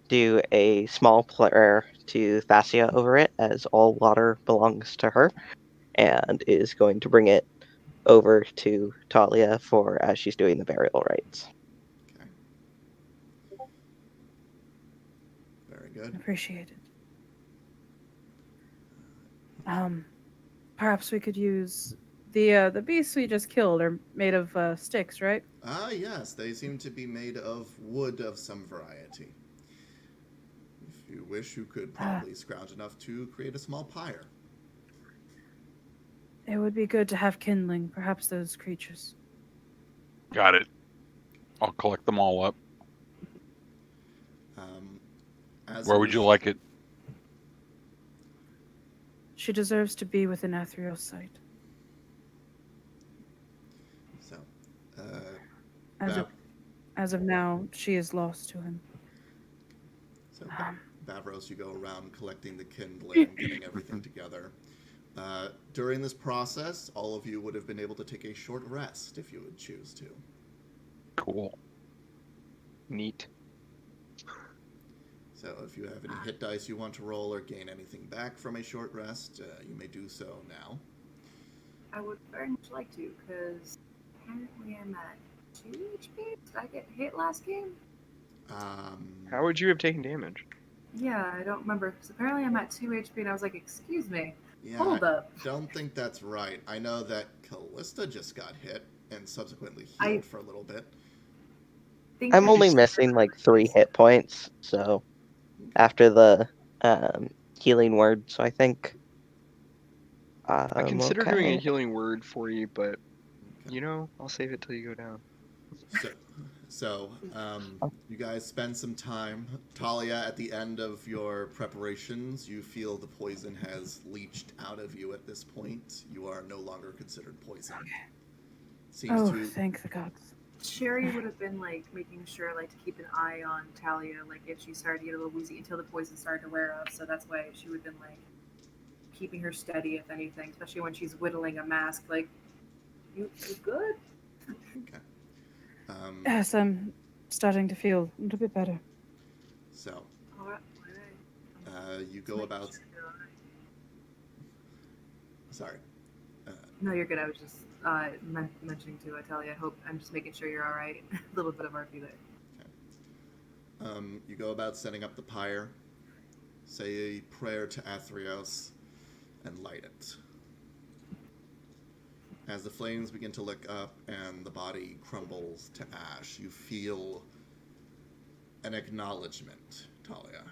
Do a small prayer to Thassia over it, as all water belongs to her, and is going to bring it over to Talia for as she's doing the burial rites. Okay. Very good. Appreciate it. Perhaps we could use the beasts we just killed are made of sticks, right? Ah, yes, they seem to be made of wood of some variety. If you wish, you could probably scrounge enough to create a small pyre. It would be good to have kindling, perhaps those creatures. Got it. I'll collect them all up. As Where it would is- you like it? She deserves to be within Athriel's sight. So, As of now, she is lost to him. So, Bavros, you go around collecting the kindling and getting everything together. During this process, all of you would have been able to take a short rest if you would choose to. Cool. Neat. So if you have any hit dice you want to roll or gain anything back from a short rest, you may do so now. I would very much like to, because apparently I'm at 2 HP. Did I get hit last game? How would you have taken damage? Yeah, I don't remember, because apparently I'm at 2 HP, and I was like, excuse me, Yeah, hold up. don't think that's right. I know that Callista just got hit and subsequently healed I- for a little bit. I'm only missing like 3 hit points, so after the healing word, so I think I consider okay. doing a healing word for you, but I'll save it till you go down. So, you guys spend some time. Talia, at the end of your preparations, you feel the poison has leached out of you at this point. You are no longer considered poison. Thank the gods. Sherry would have been like making sure like to keep an eye on Talia, like if she started to get a little woozy until the poison started to wear off. So that's why she would have been like keeping her steady, if anything, especially when she's whittling a mask. Like, you good? Okay. Yes, I'm starting to feel a little bit better. So, All right. you go about. Sorry. No, you're good. I was just mentioning to Talia. I hope I'm just making sure you're all right. A little bit of RP there. Okay. You go about setting up the pyre, say a prayer to Athreos, and light it. As the flames begin to lick up and the body crumbles to ash, you feel an acknowledgement, Talia.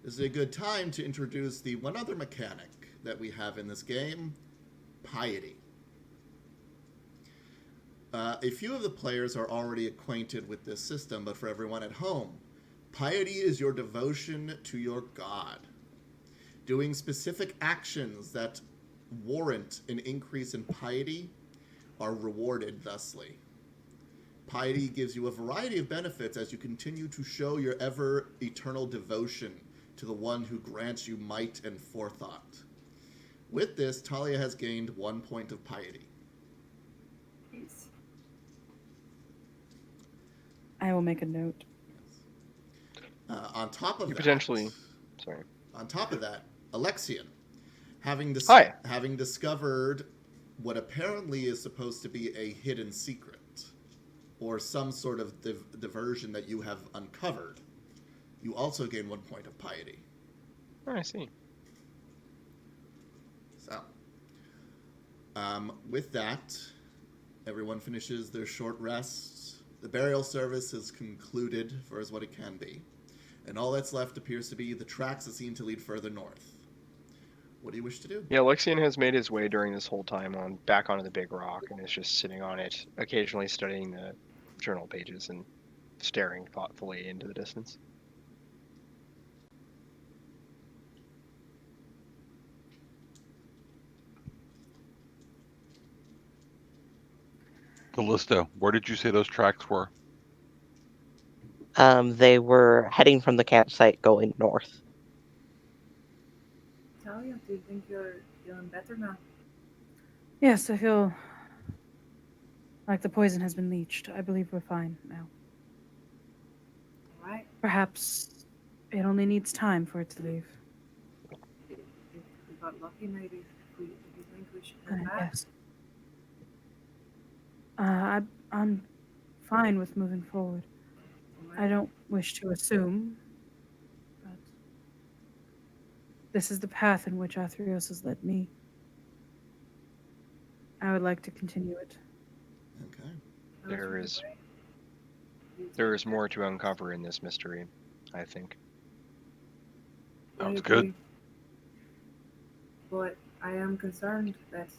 This is a good time to introduce the one other mechanic that we have in this game, piety. A few of the players are already acquainted with this system, but for everyone at home, piety is your devotion to your god. Doing specific actions that warrant an increase in piety are rewarded thusly. Piety gives you a variety of benefits as you continue to show your ever-eternal devotion to the one who grants you might and forethought. With this, Talia has gained 1 point of piety. Please. I will make a note. On top of You that, potentially. Sorry. On top of that, Alexian, having discovered what apparently is supposed to be a hidden secret, or some sort of diversion that you have uncovered, you also gain 1 point of piety. Oh, I see. So, with that, everyone finishes their short rests. The burial service is concluded for as what it can be, and all that's left appears to be the tracks that seem to lead further north. What do you wish to do? Yeah, Alexian has made his way during this whole time back onto the big rock and is just sitting on it, occasionally studying the journal pages and staring thoughtfully into the distance. Callista, where did you say those tracks were? They were heading from the campsite going north. Talia, do you think you're feeling better now? Yes, I feel like the poison has been leached. I believe we're fine now. Alright. Perhaps it only needs time for it to leave. If we got lucky, maybe. Do you think we should head back? Yes. I'm fine with moving forward. I don't wish to assume, but this is the path in which Athreos has led me. I would like to continue it. Okay. There is more to uncover in this mystery, I think. Sounds good. But I am concerned that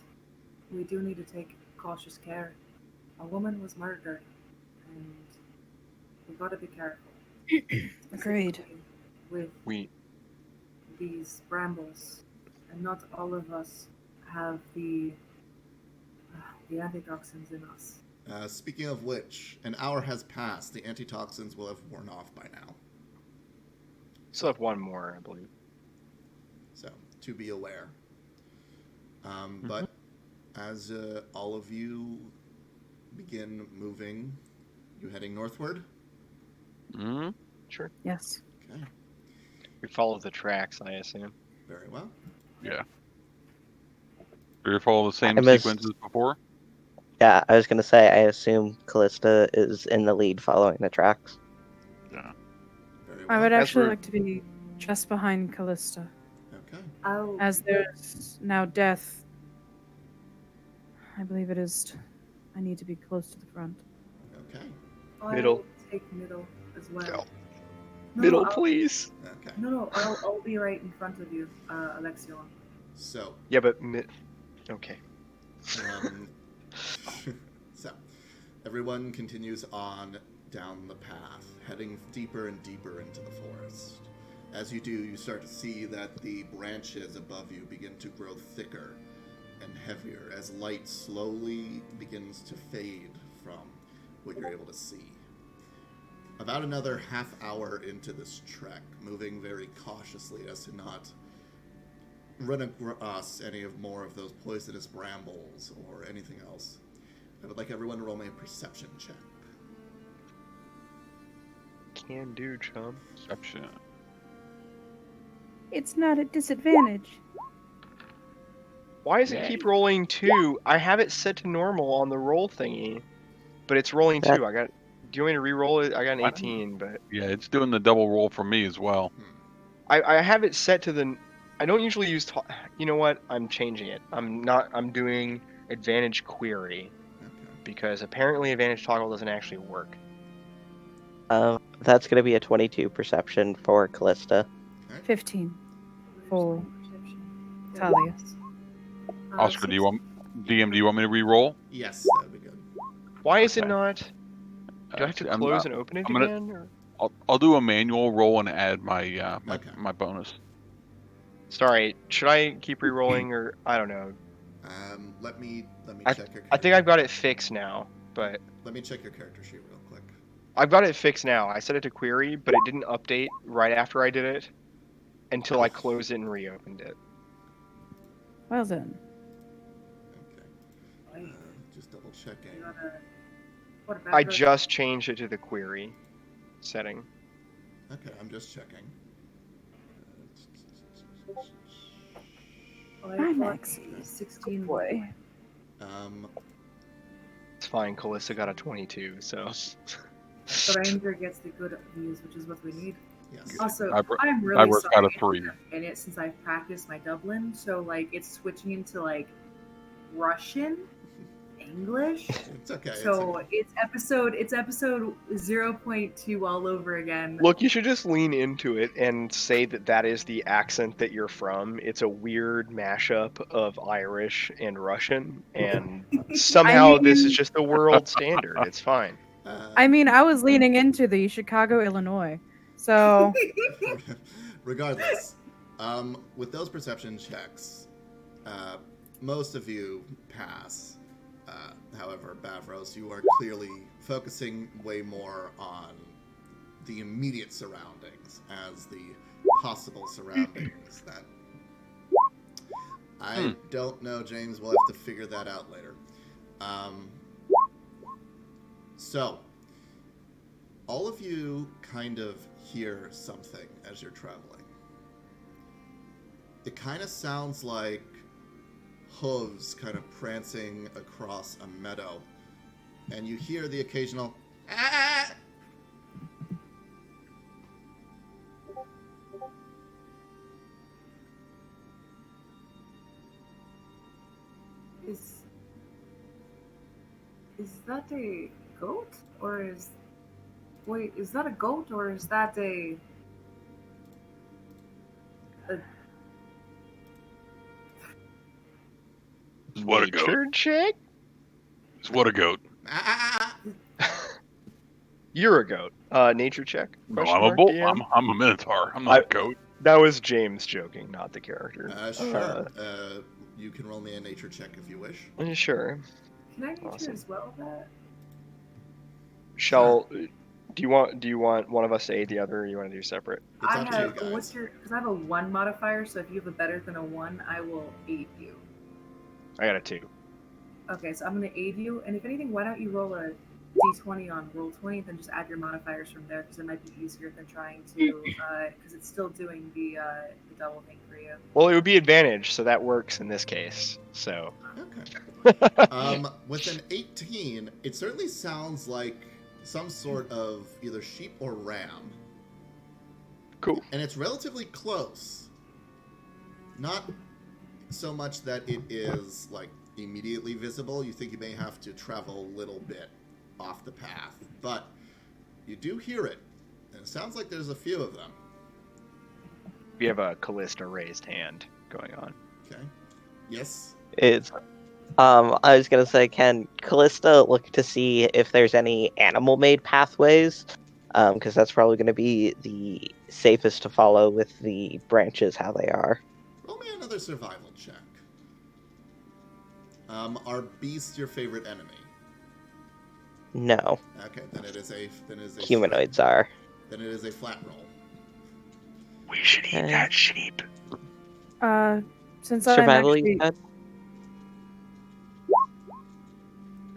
we do need to take cautious care. A woman was murdered, and we've got to be careful. Agreed. Specifically with We these brambles, and not all of us have the antitoxins in us. Speaking of which, an hour has passed. The antitoxins will have worn off by now. still have one more, I believe. So, to be aware. But as all of you begin moving, you heading northward? Mm-hmm. Sure. Yes. Okay, We follow the tracks, I assume. very well. Yeah. Do you follow the same I missed- sequence as before? Yeah, I was gonna say, I assume Callista is in the lead following the tracks. Yeah. Very I well. would As actually we're- like to be just behind Callista. Okay. As there's now death, I believe it is. I need to be close to the front. Okay. I'll Middle. take middle as well. Go. No, Middle, I'll- please. Okay. No, I'll be right in front of you, Alexion. So, Yeah, but okay. so, everyone continues on down the path, heading deeper and deeper into the forest. As you do, you start to see that the branches above you begin to grow thicker and heavier as light slowly begins to fade from what you're able to see. About another half hour into this trek, moving very cautiously as to not run across any of more of those poisonous brambles or anything else. I would like everyone to roll me a perception check. Can do, chum. Perception. It's not a disadvantage. Why does it keep rolling 2? I have it set to normal on the roll thingy, but it's rolling 2. That- Do you want me to re-roll it? I got an What? 18, but Yeah, it's doing the double roll for me as well. I have it set to the. I don't usually use. You know what? I'm changing it. I'm doing advantage query Okay. because apparently advantage toggle doesn't actually work. That's gonna be a 22 perception for Callista. 15 for Perception. Talia. Oscar, do you want me to re-roll? Yes, that would be good. Why is it Okay. not? Do I have to I'm- close and open it I'm gonna- again? Or? I'll do a manual roll and add my Okay. my bonus. Sorry, should I keep re-rolling or I don't know? Let me I- check your. I think I've got it fixed now, but Let me check your character sheet real quick. I've got it fixed now. I set it to query, but it didn't update right after I did it until I closed it and reopened it. Well done. Okay. Just double checking. I just changed it to the query setting. Okay, I'm just checking. Hi, Maxie. 16 Boy. It's fine. Callista got a 22, so The ranger gets the good views, which is what we need. Yes. Also, I br- I'm I really worked sorry out a 3. in it since I've practiced my Dublin, so like it's switching into like Russian, English. It's okay. So it's it's episode 0.2 all over again. Look, you should just lean into it and say that that is the accent that you're from. It's a weird mashup of Irish and Russian, and somehow this is just the world standard. It's fine. I mean, I was leaning into the Chicago, Illinois. So regardless, with those perception checks, most of you pass. However, Bavros, you are clearly focusing way more on the immediate surroundings as the possible surroundings that I don't know, James. We'll have to figure that out later. So, all of you kind of hear something as you're traveling. It kind of sounds like hooves kind of prancing across a meadow, and you hear the occasional "ah!" Is that a goat or is is that a goat or is that a Is what a goat. Nature check? Is what a goat. Ah! You're a goat. Nature check? No, Question I'm a mark, bull. DM? I'm a minotaur. I'm not a goat. That was James joking, not the character. Sure. You can roll me a nature check if you wish. Sure. Can I nature Awesome. as well? That Do you want one of us to aid the other, or you want to do separate? It's I up to you have guys. what's your? Because I have a 1 modifier, so if you have a better than a 1, I will aid you. I got a 2. Okay, so I'm gonna aid you, and if anything, why don't you roll a d20 on roll 20, then just add your modifiers from there, because it might be easier than trying to, because it's still doing the double thing for you. Well, it would be advantage, so that works in this case. So. Okay. With an 18, it certainly sounds like some sort of either sheep or ram. Cool. And it's relatively close. Not so much that it is like immediately visible. You think you may have to travel a little bit off the path, but you do hear it, and it sounds like there's a few of them. We have a Callista raised hand going on. Okay. Yes. It's I was gonna say, can Callista look to see if there's any animal-made pathways? Because that's probably gonna be the safest to follow with the branches how they are. Roll me another survival check. Are beasts your favorite enemy? No, Okay, then it is a humanoids are. Then it is a flat roll. We should eat that sheep. Since I'm Survival, actually, you said?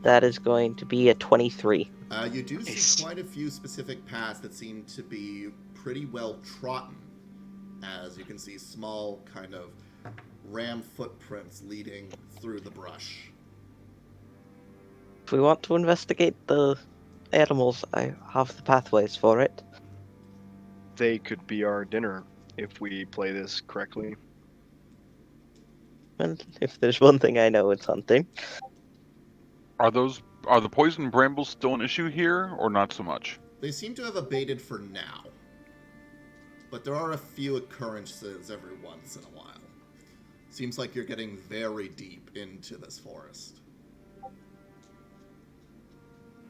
That is going to be a 23. You do Nice. see quite a few specific paths that seem to be pretty well trodden, as you can see small kind of ram footprints leading through the brush. If we want to investigate the animals, I have the pathways for it. They could be our dinner if we play this correctly. Well, if there's one thing I know, it's hunting. Are the poison brambles still an issue here, or not so much? They seem to have abated for now, but there are a few occurrences every once in a while. Seems like you're getting very deep into this forest.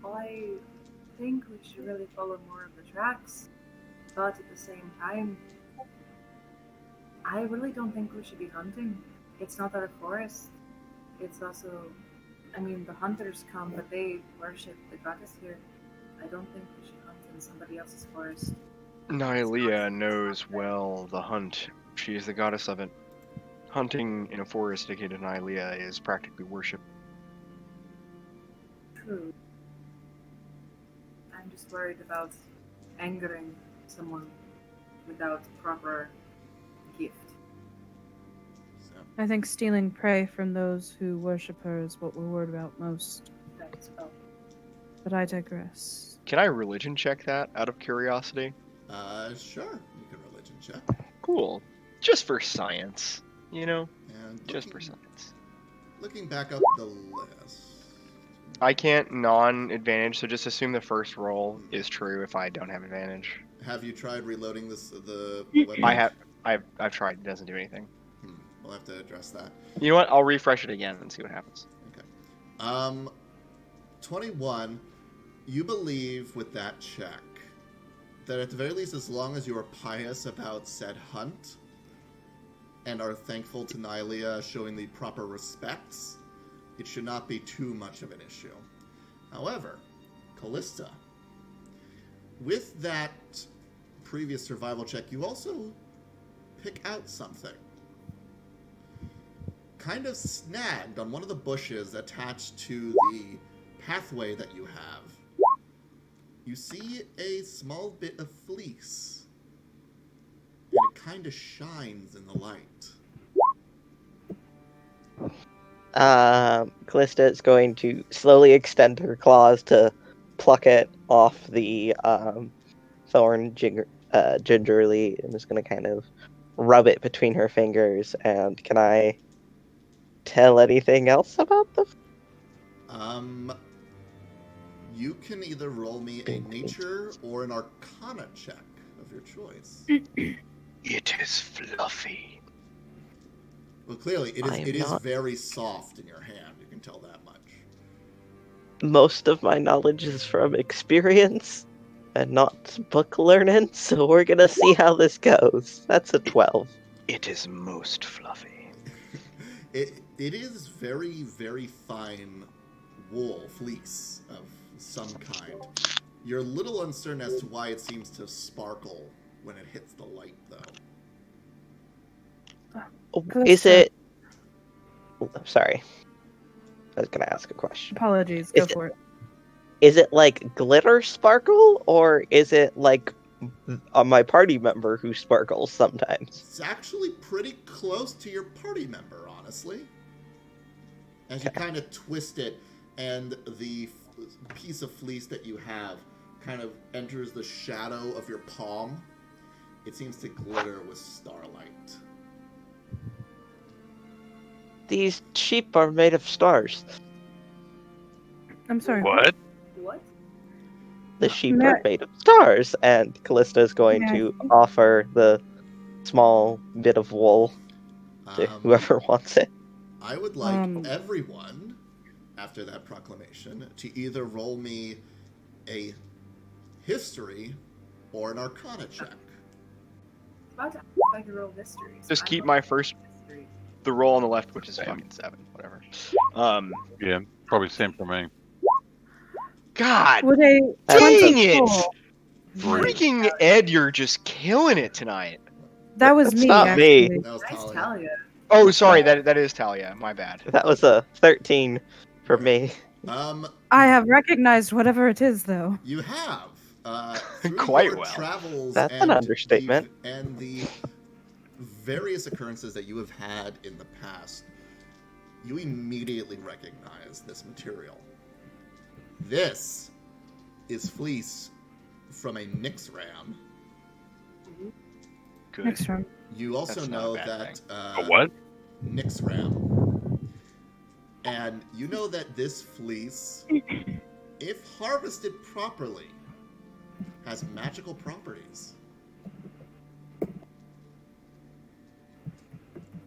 I think we should really follow more of the tracks, but at the same time, I really don't think we should be hunting. It's not our forest. It's also, I mean, the hunters come, but they worship the goddess here. I don't think we should hunt in somebody else's forest. Nylea knows well the hunt. She is the goddess of it. Hunting in a forest dedicated to Nylea is practically worship. True. I'm just worried about angering someone without proper gift. So, I think stealing prey from those who worship her is what we're worried about most. That is well. But I digress. Can I religion check that out of curiosity? sure, you can religion check. Cool. Just for science, you know? And Just for science. looking back up the list. I can't non-advantage, so just assume the first roll is true if I don't have advantage. Have you tried reloading the I webpage? have. I've tried. It doesn't do anything. We'll have to address that. You know what? I'll refresh it again and see what happens. Okay. 21. You believe with that check that at the very least, as long as you are pious about said hunt and are thankful to Nylea, showing the proper respects, it should not be too much of an issue. However, Callista, with that previous survival check, you also pick out something. Kind of snagged on one of the bushes attached to the pathway that you have. You see a small bit of fleece, and it kind of shines in the light. Callista is going to slowly extend her claws to pluck it off the thorn gingerly, and is going to kind of rub it between her fingers. And can I tell anything else about the? You can either roll me a nature or an arcana check of your choice. It is fluffy. Well, clearly, it is very soft in your hand. You can tell that much. Most of my knowledge is from experience and not book learning, so we're gonna see how this goes. That's a 12. It is most fluffy. It is very, very fine wool, fleece of some kind. You're a little uncertain as to why it seems to sparkle when it hits the light, though. Is it? I'm sorry. I was gonna ask a question. Apologies, go for it. Is it like glitter sparkle, or is it like my party member who sparkles sometimes? It's actually pretty close to your party member, honestly. As you kind of twist it, and the piece of fleece that you have kind of enters the shadow of your palm, it seems to glitter with starlight. These sheep are made of stars. I'm sorry. What? What? The sheep are made of stars, and Callista is going to offer the small bit of wool to whoever wants it. I would like everyone, after that proclamation, to either roll me a history or an arcana check. About to I can roll history. So Just I'm keep rolling my first, history. the roll on the left, which is fucking 7, whatever. Yeah, probably same for me. God Would a dang 24 it! Freaking Ed, you're just killing it tonight. That was That's me, not me. actually. That was Nice Talia. Talia. Oh, sorry, that is Talia. My bad. That was a 13 for me. I have recognized whatever it is, though. You have. Through Quite your well. travels That's an understatement. And the various occurrences that you have had in the past, you immediately recognize this material. This is fleece from a Nyx ram. Good. Next round. You also That's not know a bad that A what? Nyx ram. And you know that this fleece, if harvested properly, has magical properties.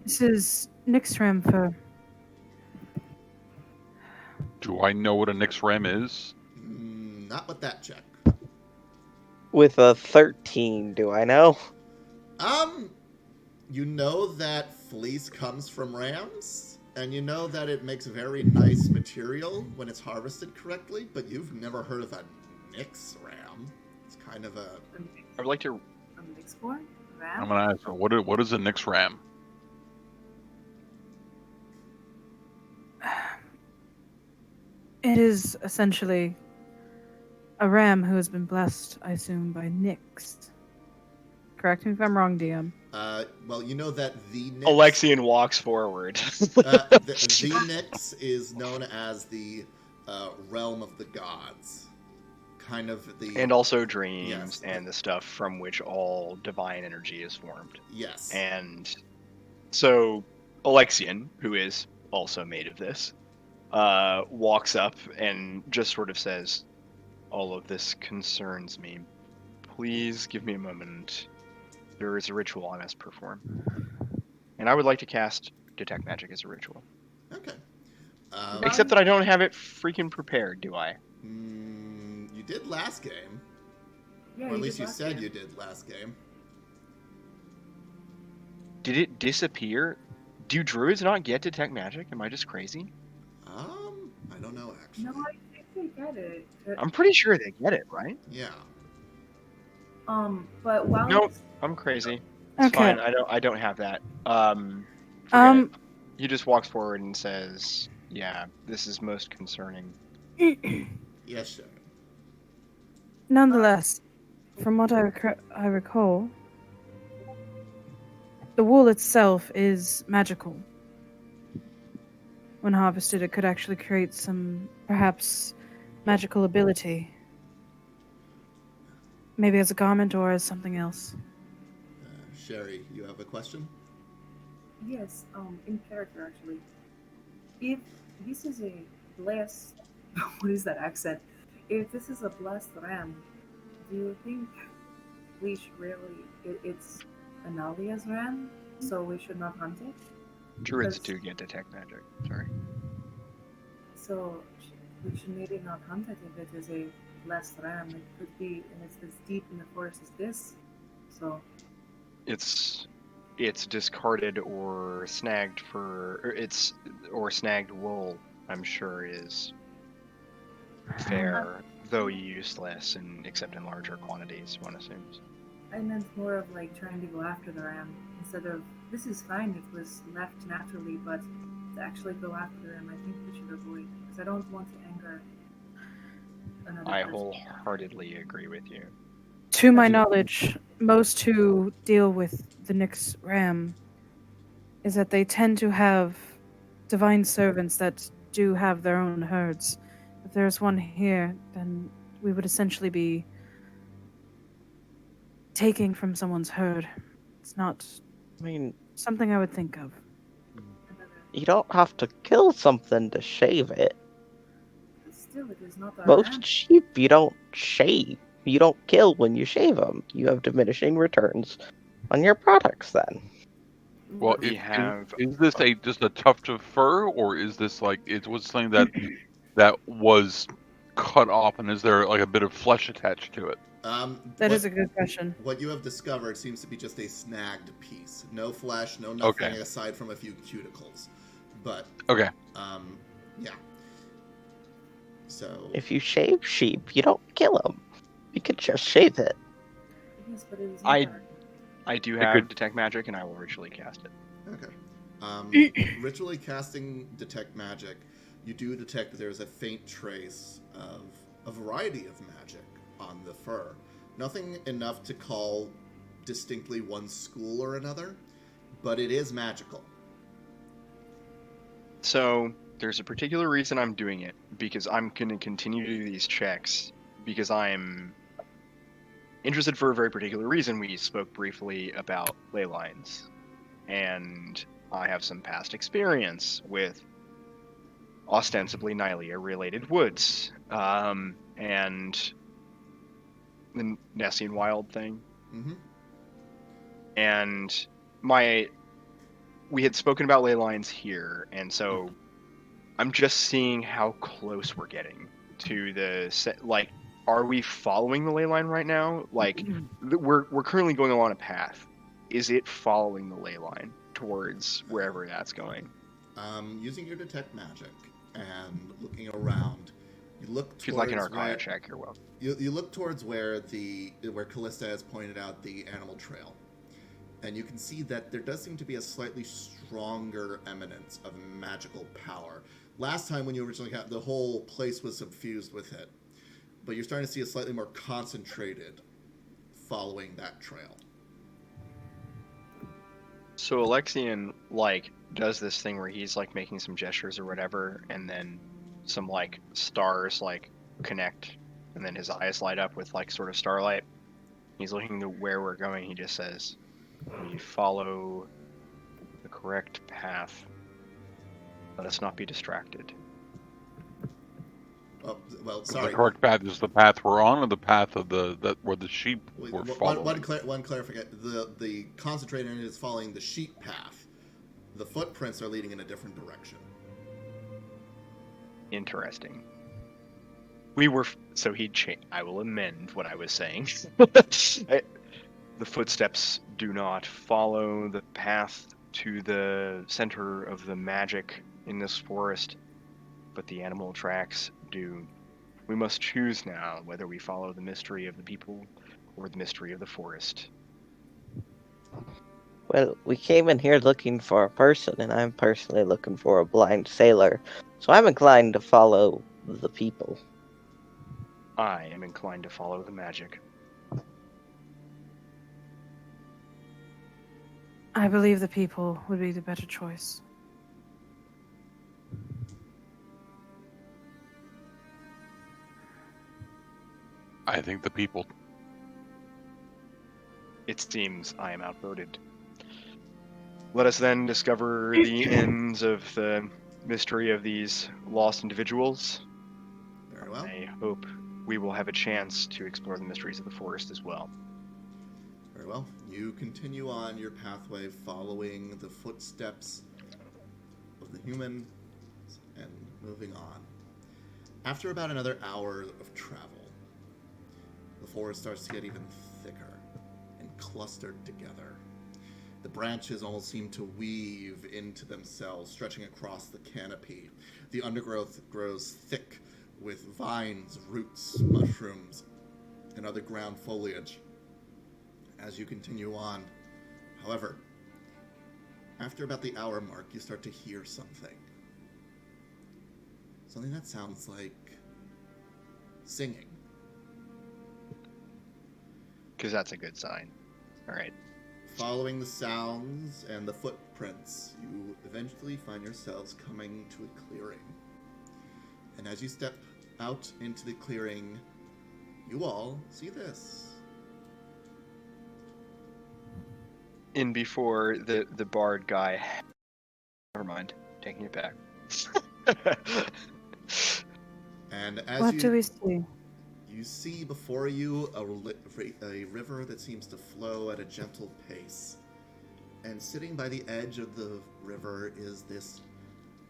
This is Nixram for Do I know what a Nyx ram is? Not with that check. With a 13, do I know? You know that fleece comes from rams, and you know that it makes very nice material when it's harvested correctly, but you've never heard of a Nyx ram. It's kind of a... I would like to. A mixborn? Ram? I'm gonna ask her, what is a Nyx ram? It is essentially a ram who has been blessed, I assume, by Nyx. Correct me if I'm wrong, DM. Well, you know that the Nyx... Alexian walks forward. the Nyx is known as the realm of the gods. Kind of the... And also dreams Yes. and the stuff from which all divine energy is formed. Yes. And so Alexian, who is also made of this, walks up and just sort of says, "All of this concerns me. Please give me a moment. There is a ritual I must perform. And I would like to cast Detect Magic as a ritual. Okay. Except that I don't have it freaking prepared, do I? You did last game. Yeah, Or at you least did you last said game. you did last game. Did it disappear? Do druids not get Detect Magic? Am I just crazy? I don't know actually. No, I think they get it. I'm pretty sure they get it, right? Yeah. But while No, it's- I'm crazy. It's Okay. fine. I don't have that. Forget it. Um. He just walks forward and says, "Yeah, this is most concerning." Yes, sir. Nonetheless, from what I recall, the wool itself is magical. When harvested, it could actually create some, perhaps, magical ability. Maybe as a garment or as something else. Sherry, you have a question? yes, in character actually. If this is a blessed, what is that accent? If this is a blessed ram, do you think we should really? It's Analia's ram, so we should not hunt it. Druids Because- do get Detect Magic. Sorry. So we should maybe not hunt it if it is a blessed ram. It could be, and it's as deep in the forest as this. So It's discarded or snagged or snagged wool. I'm sure is fair, though useless, and except in larger quantities. One assumes. I meant more of like trying to go after the ram instead of this is fine. It was left naturally, but to actually go after them, I think we should avoid because I don't want to anger another I person. wholeheartedly agree with you. To my Do- knowledge, most who deal with the Nyx ram is that they tend to have divine servants that do have their own herds. If there's one here, then we would essentially be taking from someone's herd. It's not I mean, something I would think of. Another, you don't have to kill something to shave it. still, it is not our Most ram. sheep you don't shave. You don't kill when you shave them. You have diminishing returns on your products then. Well, We have- is this just a tuft of fur, or is this like it was something that was cut off, and is there like a bit of flesh attached to it? That is a good question. What you have discovered seems to be just a snagged piece. No flesh, no nothing Okay. aside from a few cuticles. But, Okay. yeah. So, If you shave sheep, you don't kill them. You could just shave it. Yes, but it is not I- our. I do It have could- Detect Magic, and I will ritually cast it. okay. Ritually casting Detect Magic, you do detect that there's a faint trace of a variety of magic on the fur. Nothing enough to call distinctly one school or another, but it is magical. So there's a particular reason I'm doing it, because I'm going to continue to do these checks, because I'm interested for a very particular reason. We spoke briefly about ley lines, and I have some past experience with ostensibly Nylea-related woods, and the Nessian Wild thing. Mm-hmm. And we had spoken about ley lines here, and so I'm just seeing how close we're getting to the set. Like, are we following the ley line right now? Like, we're currently going along a path. Is it following the ley line towards wherever that's going? Using your Detect Magic and looking around, you look If you'd towards like an Arcana where, check, you're welcome. you look towards where Callista has pointed out the animal trail. And you can see that there does seem to be a slightly stronger eminence of magical power. Last time when you originally got the whole place was suffused with it. But you're starting to see a slightly more concentrated following that trail. So Alexian, like, does this thing where he's, like, making some gestures or whatever, and then some, like, stars, like, connect, and then his eyes light up with, like, sort of starlight. He's looking to where we're going. He just says, "We follow the correct path. Let us not be distracted." Well, The sorry. correct path is the path we're on, or the path of where the sheep were following. One clarification. The concentrated is following the sheep path. The footprints are leading in a different direction. Interesting. We were so he'd change. I will amend what I was saying. The footsteps do not follow the path to the center of the magic in this forest, but the animal tracks do. We must choose now whether we follow the mystery of the people or the mystery of the forest. Well, we came in here looking for a person, and I'm personally looking for a blind sailor, so I'm inclined to follow the people. I am inclined to follow the magic. I believe the people would be the better choice. I think the people. It seems I am outvoted. Let us then discover the ends of the mystery of these lost individuals. Very well. I hope we will have a chance to explore the mysteries of the forest as well. Very well. You continue on your pathway following the footsteps of the human and moving on. After about another hour of travel, the forest starts to get even thicker and clustered together. The branches almost seem to weave into themselves, stretching across the canopy. The undergrowth grows thick with vines, roots, mushrooms, and other ground foliage as you continue on. However, after about the hour mark, you start to hear something. Something that sounds like singing. Because that's a good sign. Alright. Following the sounds and the footprints, you eventually find yourselves coming to a clearing. And as you step out into the clearing, you all see this. In before the bard guy. Never mind. Taking it back. And as What you do we see? you see before you a river that seems to flow at a gentle pace. And sitting by the edge of the river is this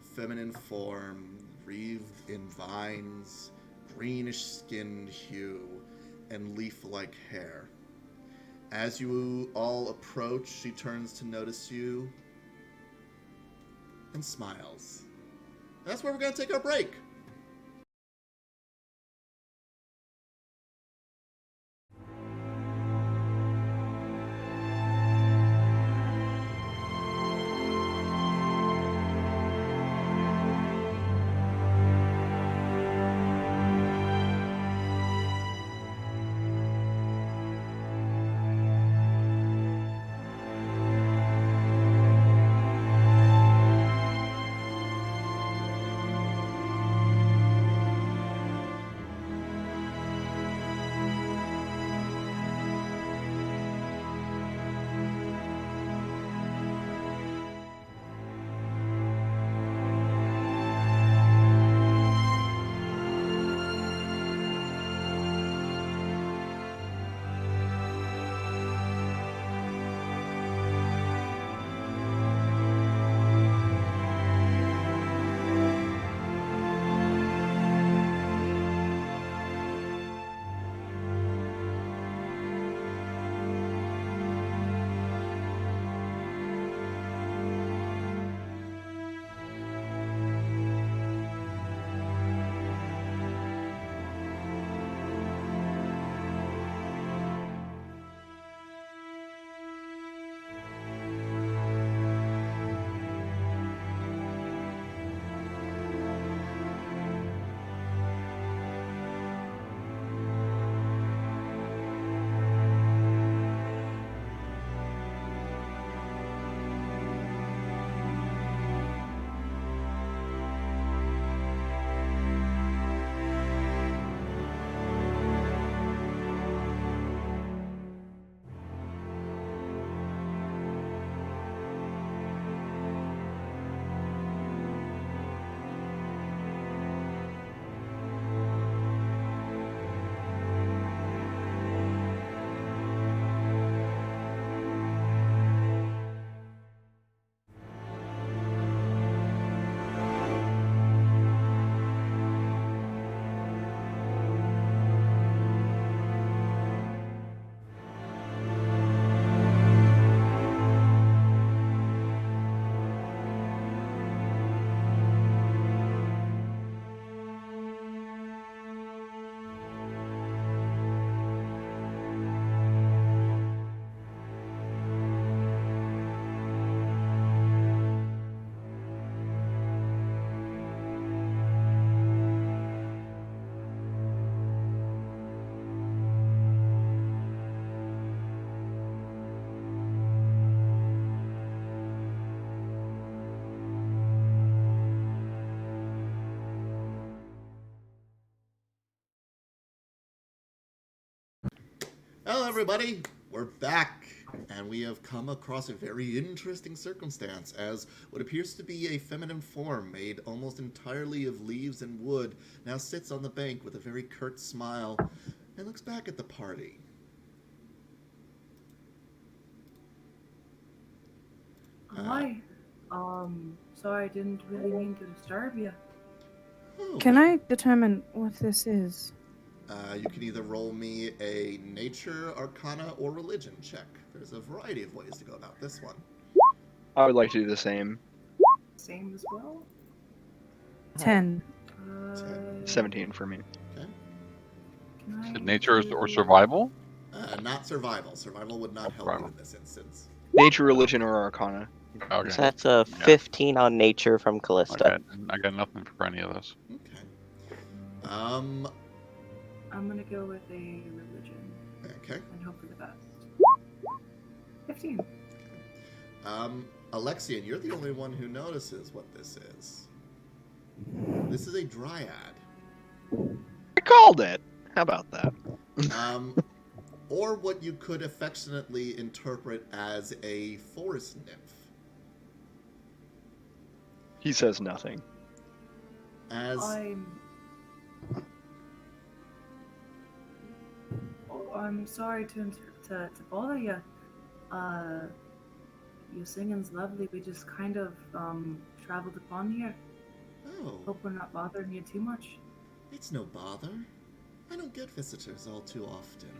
feminine form, wreathed in vines, greenish-skinned hue, and leaf-like hair. As you all approach, she turns to notice you and smiles. That's where we're going to take our break. Hello, everybody. We're back, and we have come across a very interesting circumstance as what appears to be a feminine form made almost entirely of leaves and wood now sits on the bank with a very curt smile and looks back at the party. Hi. Sorry, I didn't really mean to disturb you. Oh, Can I determine what this is? You can either roll me a nature, arcana, or religion check. There's a variety of ways to go about this one. I would like to do the same. Same as well. 10. 17 for me. Okay. Can I Is it nature do- or survival? Not survival. Survival would not help you Survival. in this instance. Nature, religion, or arcana. Okay. So that's a 15 on nature from Callista. I got nothing for any of this. Okay. I'm gonna go with a religion Okay. and hope for the best. 15. Alexian, you're the only one who notices what this is. This is a Dryad. I called it. How about that? Or what you could affectionately interpret as a forest nymph. He says nothing. As I'm sorry to bother you. Your singing's lovely. We just kind of traveled upon here. oh, Hope we're not bothering you too much. it's no bother. I don't get visitors all too often.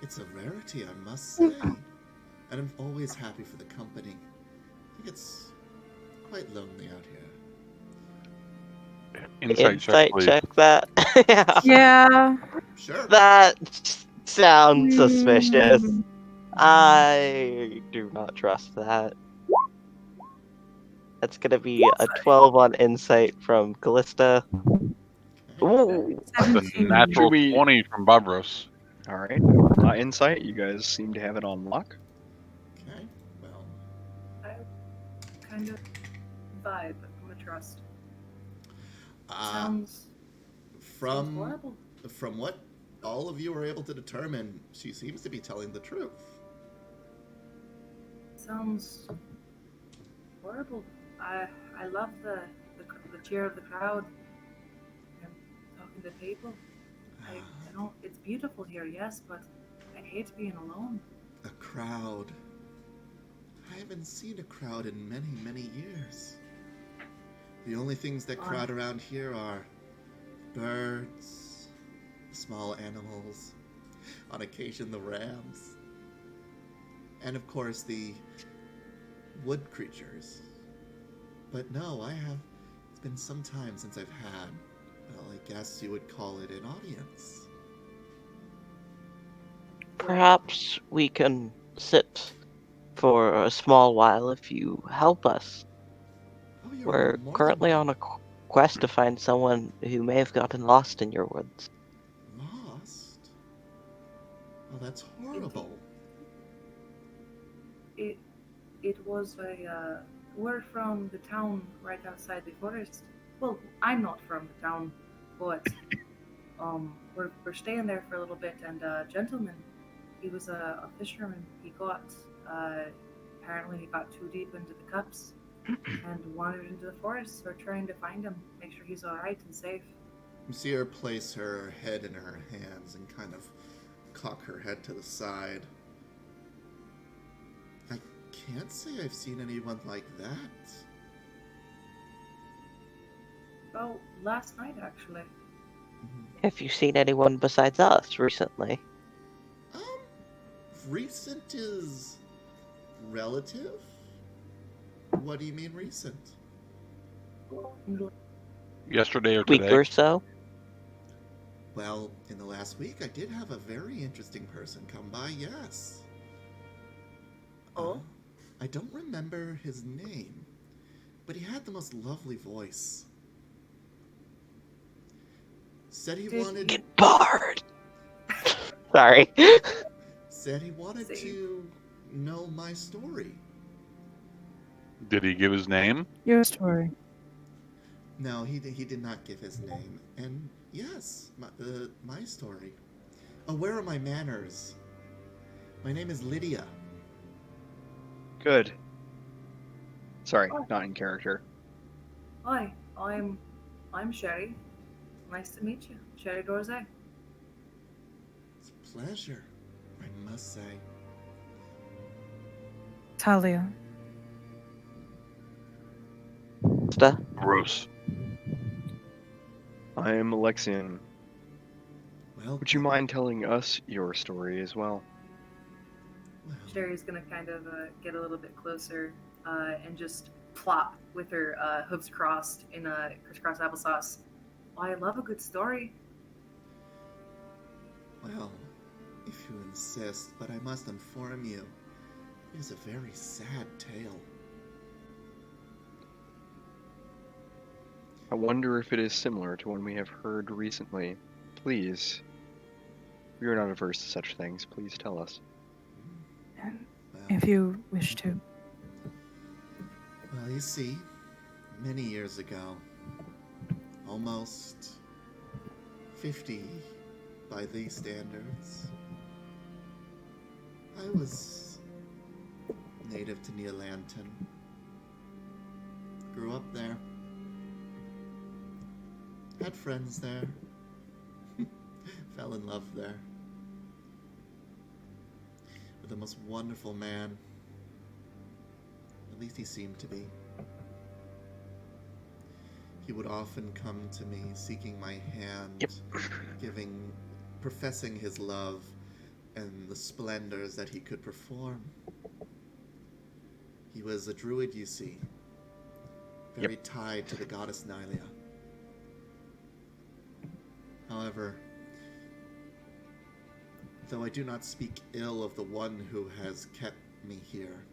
It's a rarity, I must say. And I'm always happy for the company. I think it's quite lonely out here. Insight check, please. check that. Yeah. Yeah. Sure. That sounds suspicious. Mm. I do not trust that. That's gonna be a 12 on insight from Callista. Ooh. That's a 17. natural Should we- 20 from Bobros. All right. Insight. You guys seem to have it on lock. Okay. Well, Kind of vibe. I'm a trust. uh, Sounds from horrible. from what all of you are able to determine, she seems to be telling the truth. Sounds horrible. I love the cheer of the crowd. And talking to people. I don't. It's beautiful here, yes, but I hate being alone. A crowd. I haven't seen a crowd in many, many years. The only things that crowd around here are birds, small animals, on occasion the rams, and of course the wood creatures. But no, it's been some time since I've had, well, I guess you would call it an audience. Perhaps we can sit for a small while if you help us. Oh, you're We're more currently than on a quest to find someone who may have gotten lost in your woods. lost. Well, that's horrible. It was we're from the town right outside the forest. Well, I'm not from the town, but we're staying there for a little bit. And a gentleman, he was a fisherman. He got apparently he got too deep into the cups and wandered into the forest. So we're trying to find him, make sure he's all right and safe. You see her place her head in her hands and kind of cock her head to the side. I can't say I've seen anyone like that. Oh, last night actually. Have you seen anyone besides us recently? Um, recent is relative? What do you mean recent? Yesterday or Week today? or so? Well, in the last week, I did have a very interesting person come by, yes. Oh? I don't remember his name, but he had the most lovely voice. Said he Did wanted... Get barred! Sorry. Said he wanted Same. to know my story. Did he give his name? Your story. No, he did not give his name. And yes, my story. Oh, where are my manners? My name is Lydia. Good. Sorry, not in character. Hi, I'm Sherry. Nice to meet you, Sherry Dorzay. It's a pleasure, I must say. Talia. Stuff. Gross. I am Alexian. Well, Would you mind telling us your story as well? Sherry's gonna kind of get a little bit closer and just plop with her hooves crossed in crisscross applesauce. I love a good story. Well, if you insist, but I must inform you, it is a very sad tale. I wonder if it is similar to one we have heard recently. Please. We are not averse to such things. Please tell us. Well, If you wish to. well, you see, many years ago, almost 50 by these standards, I was native to Neolanton. Grew up there. Had friends there. Fell in love there. With the most wonderful man. At least he seemed to be. He would often come to me seeking my hand, professing his love and the splendors that he could perform. He was a druid, you see, very tied to the goddess Nylia. However, though I do not speak ill of the one who has kept me here,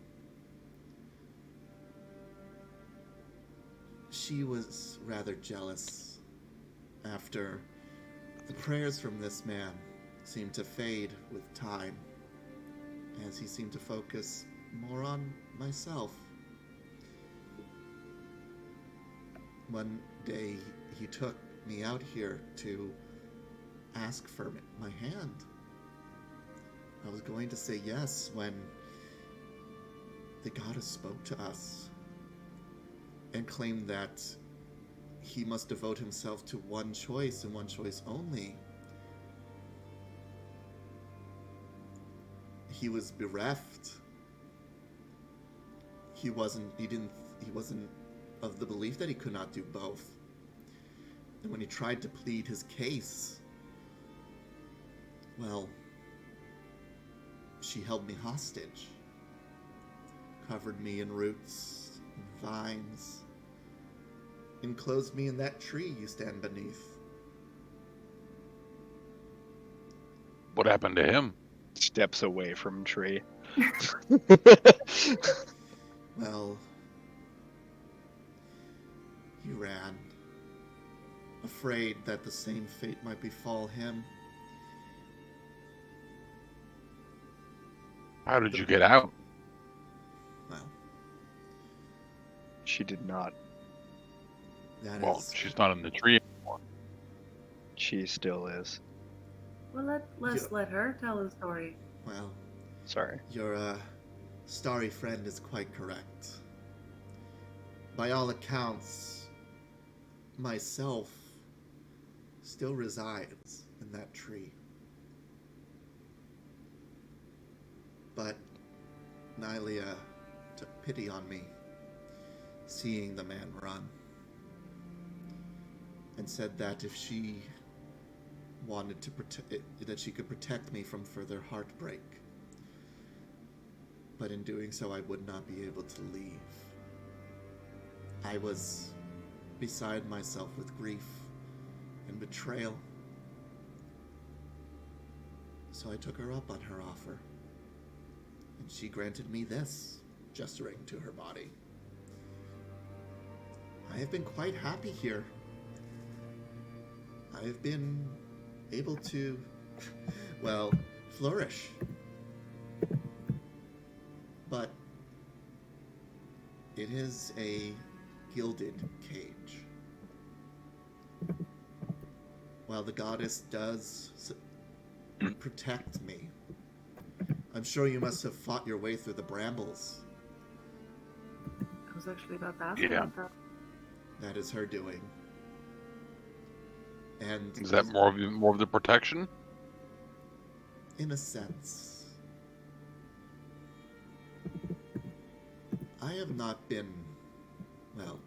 she was rather jealous after the prayers from this man seemed to fade with time, as he seemed to focus more on myself. One day he took me out here to ask for my hand. I was going to say yes when the goddess spoke to us and claimed that he must devote himself to one choice and one choice only. He was bereft. He wasn't of the belief that he could not do both. And when he tried to plead his case, well, she held me hostage, covered me in roots and vines, enclosed me in that tree you stand beneath. What happened to him? Steps away from tree. Well, he ran, afraid that the same fate might befall him. How did you get out? Well, She did not. Well, she's not in the tree anymore. She still is. Well, let's let her tell the story. well, Sorry. your starry friend is quite correct. By all accounts, myself still resides in that tree. But Nylia took pity on me, seeing the man run, and said that if she wanted to that she could protect me from further heartbreak. But in doing so, I would not be able to leave. I was beside myself with grief and betrayal. So I took her up on her offer. And she granted me this, gesturing to her body. I have been quite happy here. I have been able to, well, flourish. But it is a gilded cage. While the goddess does protect me, I'm sure you must have fought your way through the brambles. I was actually about to ask Yeah. about that. That is her doing. And Is that more of the protection? in a sense, I have not been, well,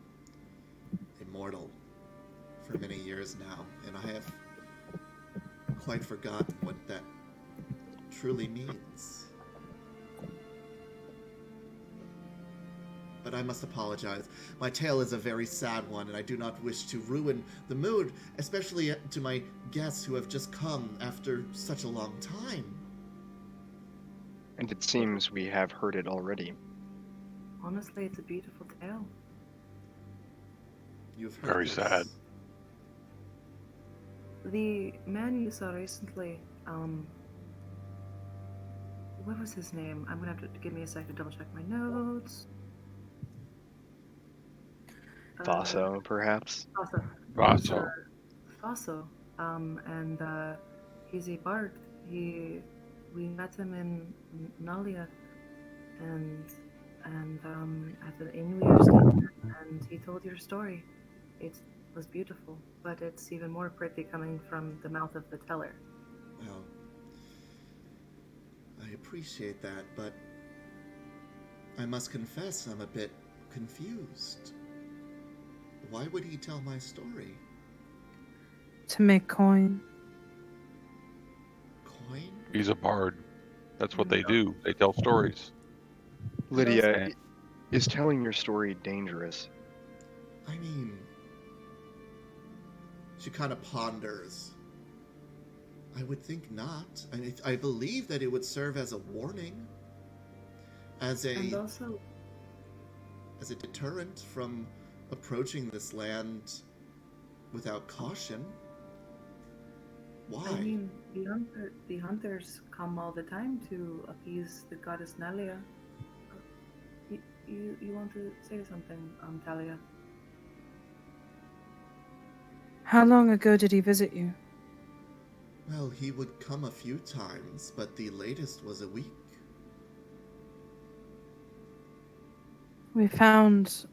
immortal for many years now, and I have quite forgotten what that truly means. But I must apologize. My tale is a very sad one, and I do not wish to ruin the mood, especially to my guests who have just come after such a long time. And it seems we have heard it already. Honestly, it's a beautiful tale. You've heard Very this. sad. The man you saw recently, what was his name? I'm gonna have to give me a second to double check my notes. Vaso, perhaps. Vaso. Vaso. Vaso. And he's a bard. We met him in Nalia, and at the inn we were staying, and he told your story. It was beautiful, but it's even more pretty coming from the mouth of the teller. Well, I appreciate that, but I must confess I'm a bit confused. Why would he tell my story? To make coin. Coin? He's a bard. That's what they do. They tell stories. Lydia, is telling your story dangerous? I mean, she kind of ponders. I would think not. I believe that it would serve as a warning, as And a also, deterrent from approaching this land without caution. Why? I mean, the hunters come all the time to appease the goddess Nalia. You want to say something, Talia? How long ago did he visit you? Well, he would come a few times, but the latest was a week. We found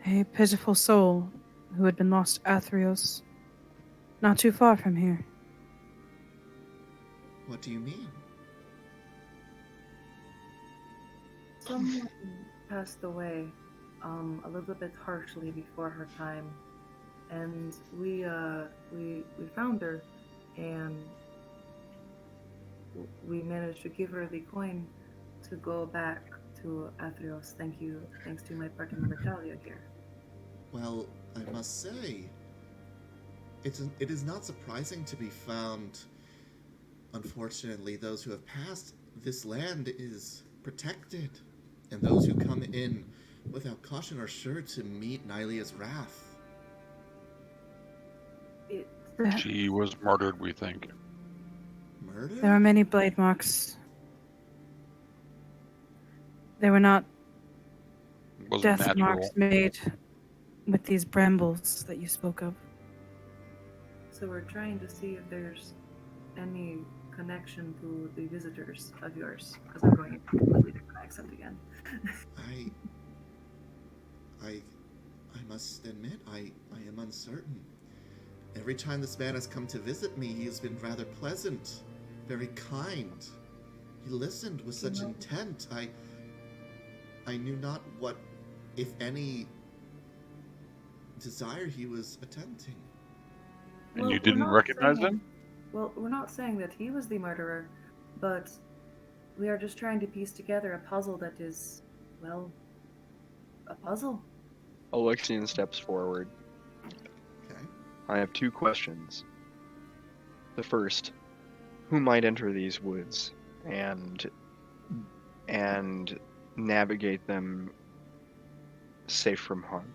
a pitiful soul who had been lost to Athreos, not too far from here. What do you mean? Someone passed away a little bit harshly before her time, and we found her, and we managed to give her the coin to go back to Athreos. Thanks to my partner Natalia here. Well, I must say, it is not surprising to be found. Unfortunately, those who have passed, this land is protected, and those who come in without caution are sure to meet Nylia's wrath. She was murdered, we think. Murder? There are many blade marks. They were not It wasn't death natural. marks made with these brambles that you spoke of. So we're trying to see if there's any connection to the visitors of yours, because I'm going into a completely different accent again. I must admit, I am uncertain. Every time this man has come to visit me, he has been rather pleasant, very kind. He listened with such intent. I knew not what, if any, desire he was attempting. And Well, you we're didn't not recognize saying- him? Well, we're not saying that he was the murderer, but we are just trying to piece together a puzzle that is, well, a puzzle. Alexian steps forward. Okay. I have two questions. The first, who might enter these woods and navigate them safe from harm?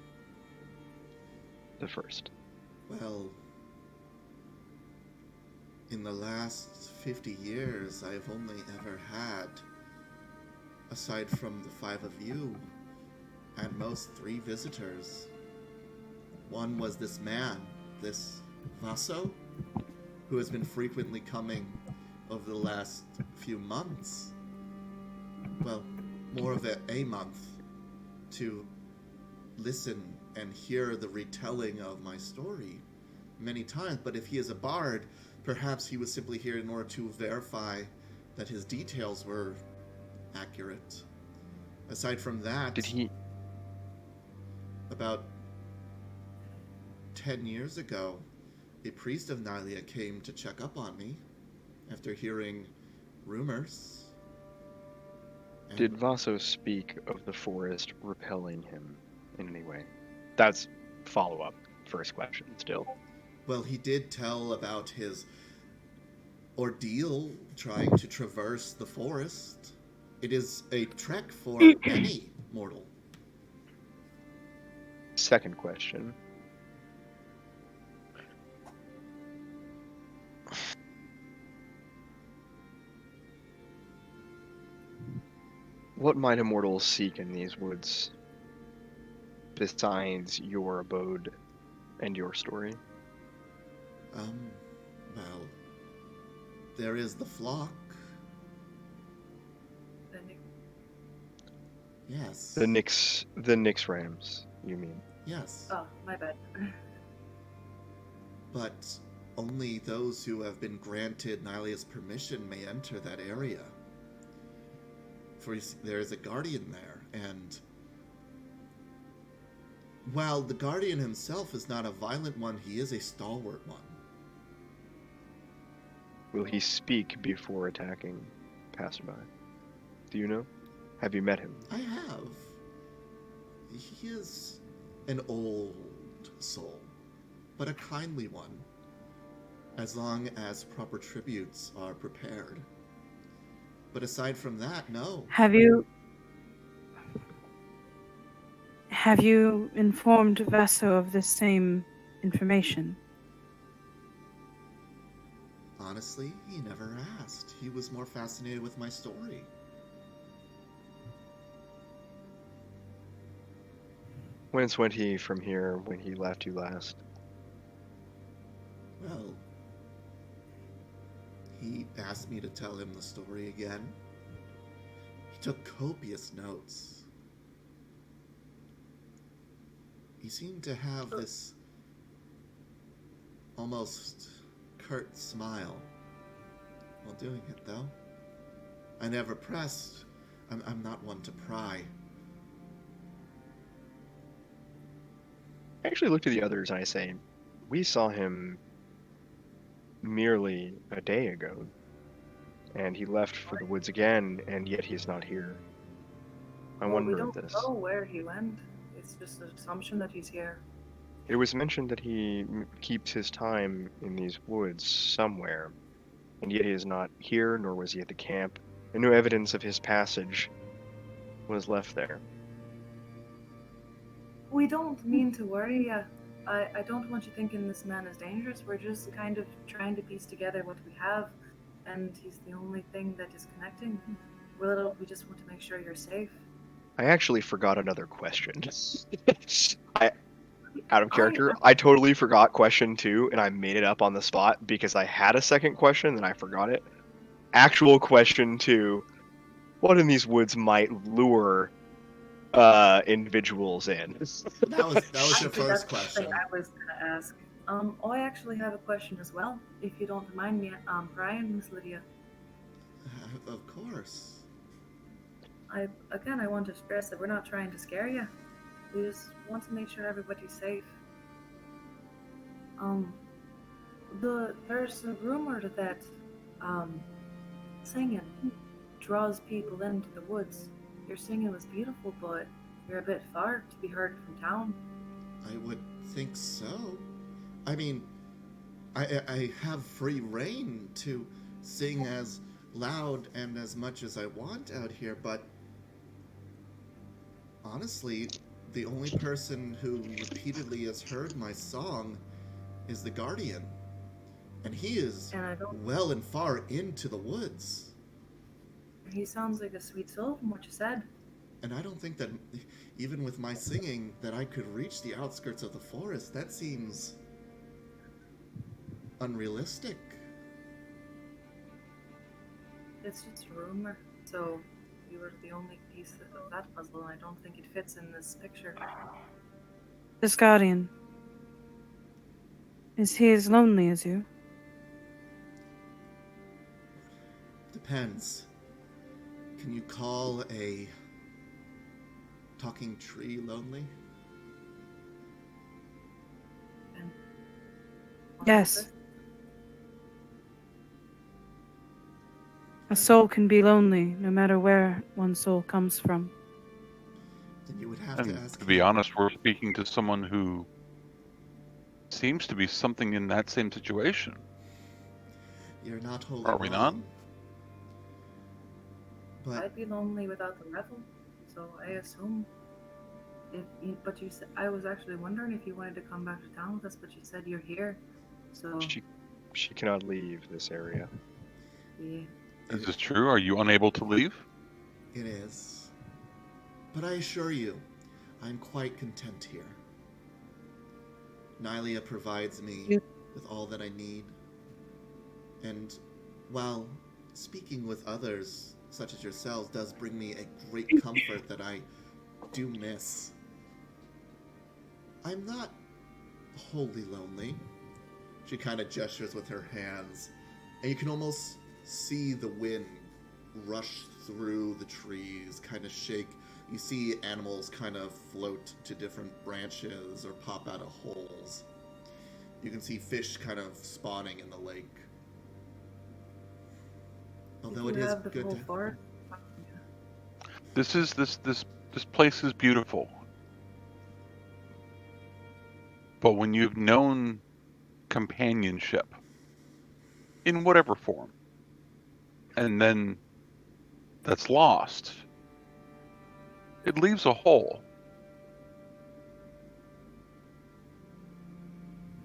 The first. Well, in the last 50 years, I've only ever had, aside from the 5 of you, at most 3 visitors. One was this man, this Vaso, who has been frequently coming over the last few months. Well, more of a month to listen and hear the retelling of my story many times. But if he is a bard, perhaps he was simply here in order to verify that his details were accurate. Aside from that, Did he? about 10 years ago, a priest of Nylia came to check up on me after hearing rumors. And Did Vaso speak of the forest repelling him in any way? That's follow-up. First question still. well, he did tell about his ordeal trying to traverse the forest. It is a trek for any mortal. Second question. What might immortals seek in these woods besides your abode and your story? Well, there is the flock. Yes. The Nyx Rams, you mean? Yes. Oh, my bad. But only those who have been granted Nylia's permission may enter that area. For there is a guardian there, and while the guardian himself is not a violent one, he is a stalwart one. Will he speak before attacking passerby? Do you know? Have you met him? I have. He is an old soul, but a kindly one, as long as proper tributes are prepared. But aside from that, no. Have you informed Vaso of this same information? Honestly, he never asked. He was more fascinated with my story. Whence went he from here when he left you last? Well, he asked me to tell him the story again. He took copious notes. He seemed to have this almost curt smile while doing it, though. I never pressed. I'm not one to pry. I actually look to the others and I say, we saw him merely a day ago, and he left for the woods again, and yet he's not here. I Well, we wonder don't this. know where he went. It's just an assumption that he's here. It was mentioned that he keeps his time in these woods somewhere, and yet he is not here, nor was he at the camp, and no evidence of his passage was left there. We don't mean to worry you. I don't want you thinking this man is dangerous. We're just kind of trying to piece together what we have, and he's the only thing that is connecting. We just want to make sure you're safe. I actually forgot another question. Out of character, I totally forgot question 2, and I made it up on the spot because I had a second question and I forgot it. Actual question 2, what in these woods might lure individuals in? That was your Actually, first that's the thing question. I was gonna ask. I actually have a question as well, if you don't mind me, Brian, Miss Lydia. Of course. I want to stress that we're not trying to scare you. We just want to make sure everybody's safe. There's a rumor that singing draws people into the woods. Your singing was beautiful, but you're a bit far to be heard from town. I would think so. I mean, I have free reign to sing as loud and as much as I want out here, but honestly, the only person who repeatedly has heard my song is the Guardian. And he is well and far into the woods. He sounds like a sweet soul from what you said. And I don't think that, even with my singing, that I could reach the outskirts of the forest. That seems unrealistic. It's just a rumor. So you were the only piece of that puzzle, and I don't think it fits in this picture. This guardian. Is he as lonely as you? Depends. Can you call a talking tree lonely? And what Yes. is it? A soul can be lonely no matter where one soul comes from. Then you would have to And ask to be him. honest, we're speaking to someone who seems to be something in that same situation. You're not wholly Are we not? wrong. But I'd be lonely without the revel, so I assume. But you said I was actually wondering if you wanted to come back to town with us, but you said you're here, so She cannot leave this area. yeah. Is this true? Are you unable to leave? it is. But I assure you, I'm quite content here. Nylia provides me You- with all that I need. And while speaking with others, such as yourselves, does bring me a great comfort that I do miss, I'm not wholly lonely. She kind of gestures with her hands, and you can almost see the wind rush through the trees, kind of shake. You see animals kind of float to different branches or pop out of holes. You can see fish kind of spawning in the lake. Although Did it you is have the good full to... forest? This place is beautiful. But when you've known companionship in whatever form, and then that's lost, it leaves a hole.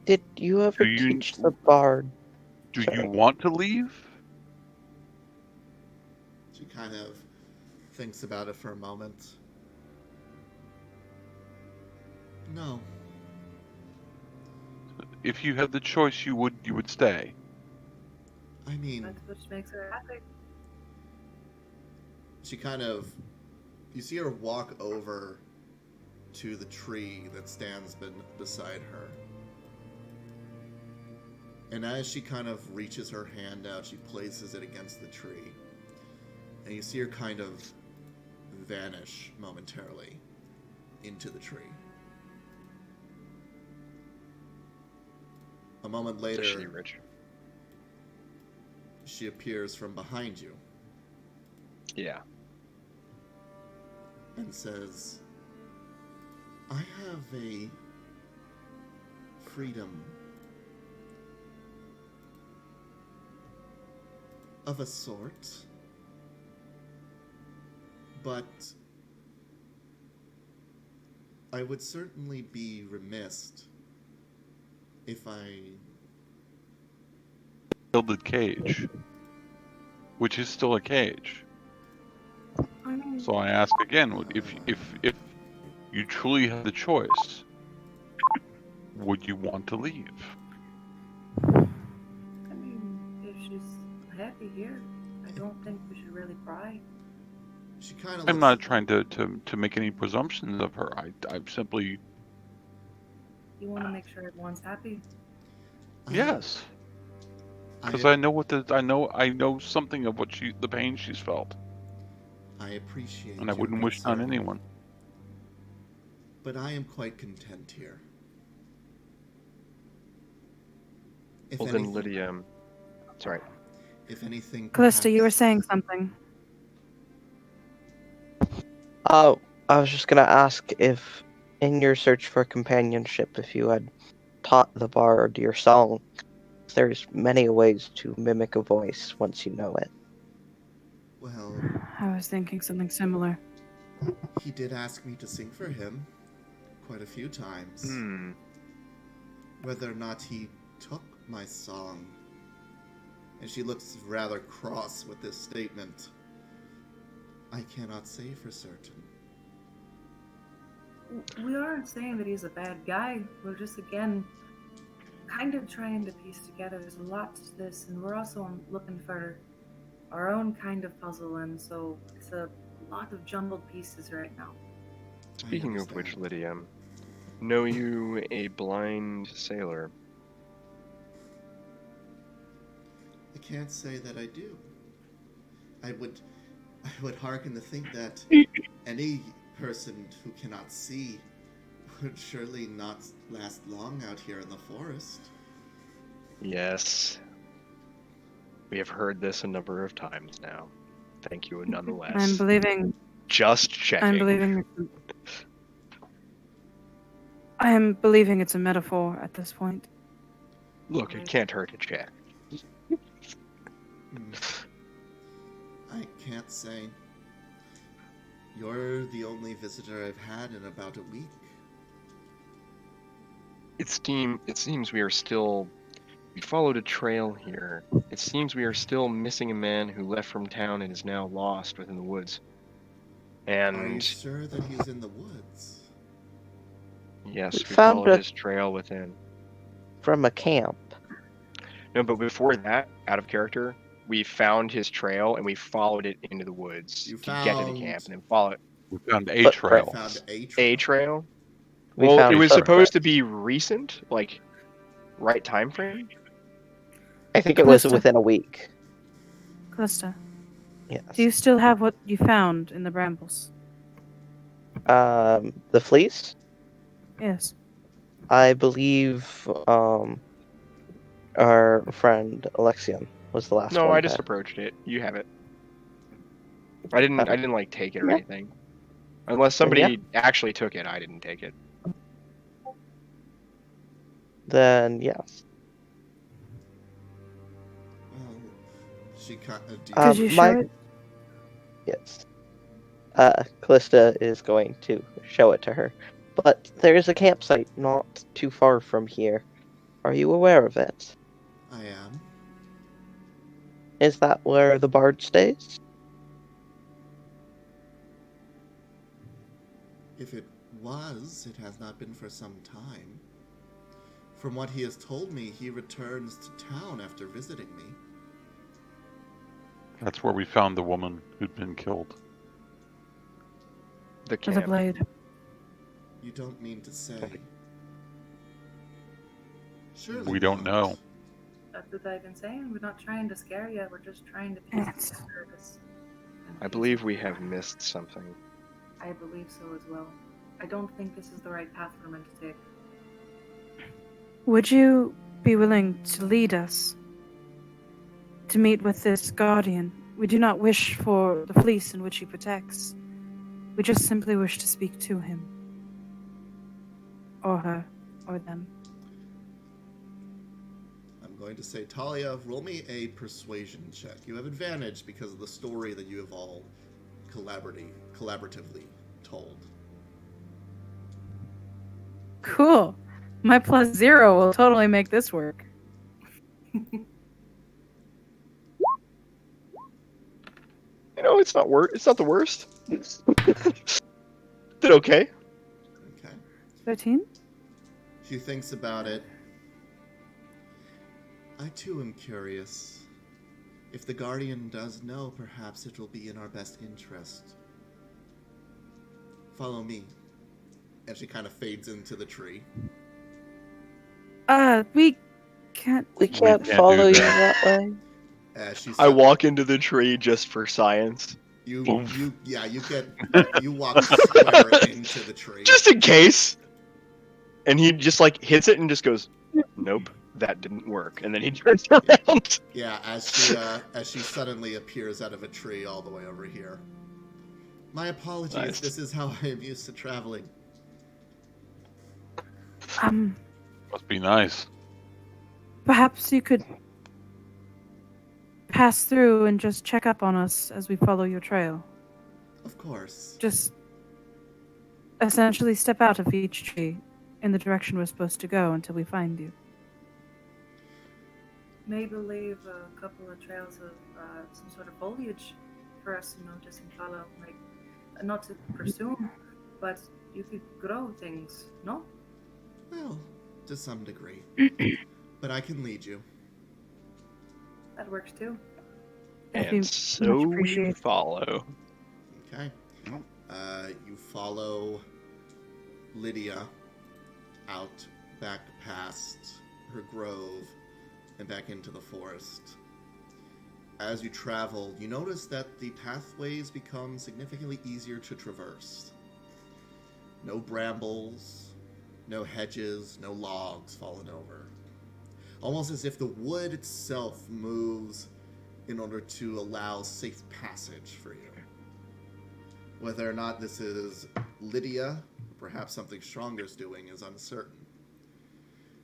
Did you ever Do you- teach the bard? Do Sorry. you want to leave? She kind of thinks about it for a moment. No. If you had the choice, you would stay. I mean, That's what makes her happy. she kind of... You see her walk over to the tree that stands beside her. And as she kind of reaches her hand out, she places it against the tree. And you see her kind of vanish momentarily into the tree. A moment later, Is she rich? she appears from behind you Yeah. and says, I have a freedom of a sort, but I would certainly be remiss if I... Gilded cage, which is still a cage. I mean, So I ask again: if you truly had the choice, would you want to leave? if she's happy here, I don't think we should really pry. She kind of I'm not trying to make any presumptions of her. I'm simply You want to make sure everyone's happy. yes, because I know I know something of what the pain she's felt, I appreciate and I your wouldn't wish it on concern, anyone. but I am quite content here. If Well, anything, then Lydia. Sorry. if anything, Callista, you were perhaps- saying something. Oh, I was just gonna ask if, in your search for companionship, if you had taught the bard your song. There's many ways to mimic a voice once you know it. Well, I was thinking something similar. he did ask me to sing for him quite a few times. Hmm. Whether or not he took my song, and she looks rather cross with this statement, I cannot say for certain. We aren't saying that he's a bad guy. We're just, again, kind of trying to piece together. There's a lot to this, and we're also looking for our own kind of puzzle, and so it's a lot of jumbled pieces right now. Speaking of which, understand. Lydia, know you a blind sailor? I can't say that I do. I would hearken to think that any person who cannot see would surely not last long out here in the forest. Yes. We have heard this a number of times now. Thank you nonetheless. I'm believing. Just checking. I'm believing. I am believing it's a metaphor at this point. Look, it can't hurt to check. I can't say. You're the only visitor I've had in about a week. It seems we are still... We followed a trail here. It seems we are still missing a man who left from town and is now lost within the woods. Are you And sure that he's in the woods? yes, We we found followed a- his trail within. From a camp. No, but before that, out of character, we found his trail and we followed it into the woods You to get to the found- camp and then follow it. We found a But- trail. Found a trail. A trail? We Well, found it was footprints. supposed to be recent, like right time frame. I think it was Krista. within a week. Callista, Yes. do you still have what you found in the brambles? The fleece? Yes. I believe our friend Alexion was the last one. No, I to- just approached it. You have it. I didn't like take it or Yeah. anything. Unless somebody actually took it, I didn't take it. Then yes. Well, she can't. Could you show my- it? Yes. Callista is going to show it to her. But there is a campsite not too far from here. Are you aware of it? I am. Is that where the bard stays? If it was, it has not been for some time. From what he has told me, he returns to town after visiting me. That's where we found the woman who'd been killed. The With a camp. blade. You don't mean to say. Surely We don't not. know. That's what I've been saying. We're not trying to scare you. We're just trying to piece Yes. it together. I believe we have missed something. I believe so as well. I don't think this is the right path we're meant to take. Would you be willing to lead us to meet with this guardian? We do not wish for the fleece in which he protects. We just simply wish to speak to him. Or her. Or them. I'm going to say, Talia, roll me a persuasion check. You have advantage because of the story that you have all collaboratively told. Cool. My +0 will totally make this work. You know, it's not the worst. Did okay. Okay. 13? She thinks about it. I too am curious. If the Guardian does know, perhaps it will be in our best interest. Follow me. And she kind of fades into the tree. We can't. We can't can't follow do you that. that way. As she I walk into the tree just for science. You Oof. you walk square into the tree. Just in case. And he just like hits it and just goes, nope, that didn't work. And then he turns around. Yeah, as she suddenly appears out of a tree all the way over here. My apologies. Nice. This is how I am used to traveling. Must be nice. Perhaps you could pass through and just check up on us as we follow your trail. Of course. Just essentially step out of each tree in the direction we're supposed to go until we find you. Maybe leave a couple of trails of some sort of foliage for us to notice and follow. Like, not to presume, but you could grow things, no? Well, to some degree. But I can lead you. That works too. Thank you. And Much so we appreciated. follow. Okay. You follow Lydia out back past her grove and back into the forest. As you travel, you notice that the pathways become significantly easier to traverse. No brambles, no hedges, no logs fallen over. Almost as if the wood itself moves in order to allow safe passage for you. Whether or not this is Lydia, or perhaps something Stronger's doing, is uncertain.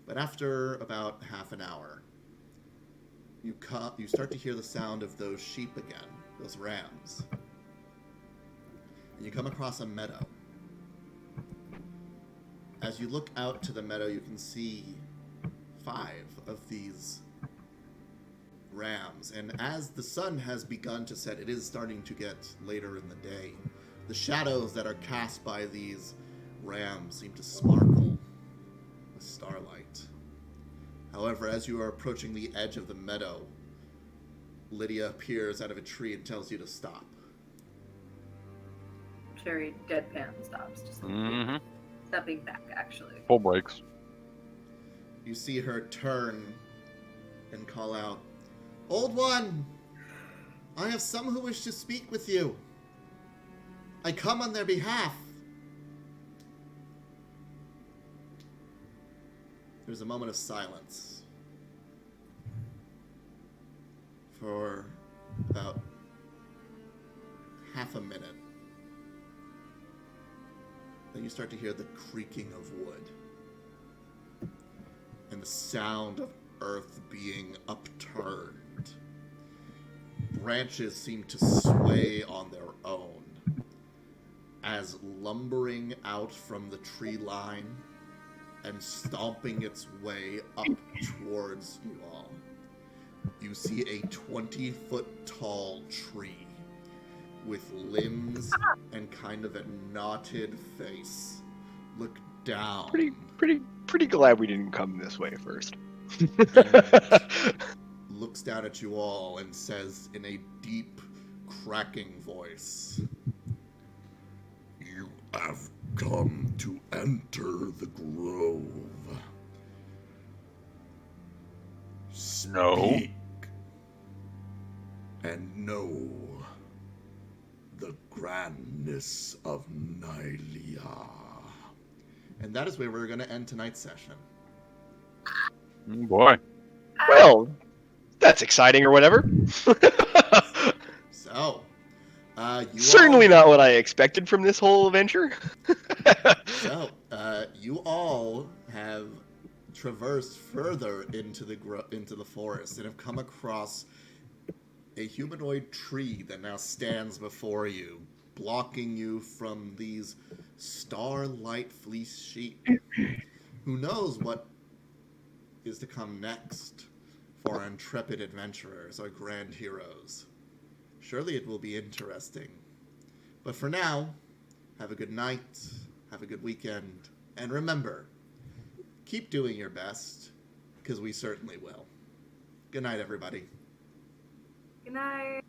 But after about half an hour, you start to hear the sound of those sheep again, those rams. And you come across a meadow. As you look out to the meadow, you can see 5 of these rams. And as the sun has begun to set, it is starting to get later in the day. The shadows that are cast by these rams seem to sparkle with starlight. However, as you are approaching the edge of the meadow, Lydia appears out of a tree and tells you to stop. Sherry deadpan stops, just Mm-hmm. stepping back, actually. Full brakes. You see her turn and call out, "Old one, I have some who wish to speak with you. I come on their behalf." There's a moment of silence. For about half a minute. Then you start to hear the creaking of wood. And the sound of earth being upturned. Branches seem to sway on their own. As lumbering out from the tree line and stomping its way up towards you all, you see a 20-foot tall tree with limbs and kind of a knotted face look down. Pretty glad we didn't come this way first. Looks down at you all and says in a deep, cracking voice, "You have come to enter the grove. No. Speak and know the grandness of Nylia." And that is where we're going to end tonight's session. Oh boy. Well, that's exciting or whatever. So, you Certainly all... not what I expected from this whole adventure. So, you all have traversed further into the forest and have come across a humanoid tree that now stands before you, blocking you from these starlight fleece sheep. Who knows what is to come next for our intrepid adventurers, our grand heroes. Surely it will be interesting. But for now, have a good night, have a good weekend, and remember, keep doing your best, because we certainly will. Good night, everybody. Good night.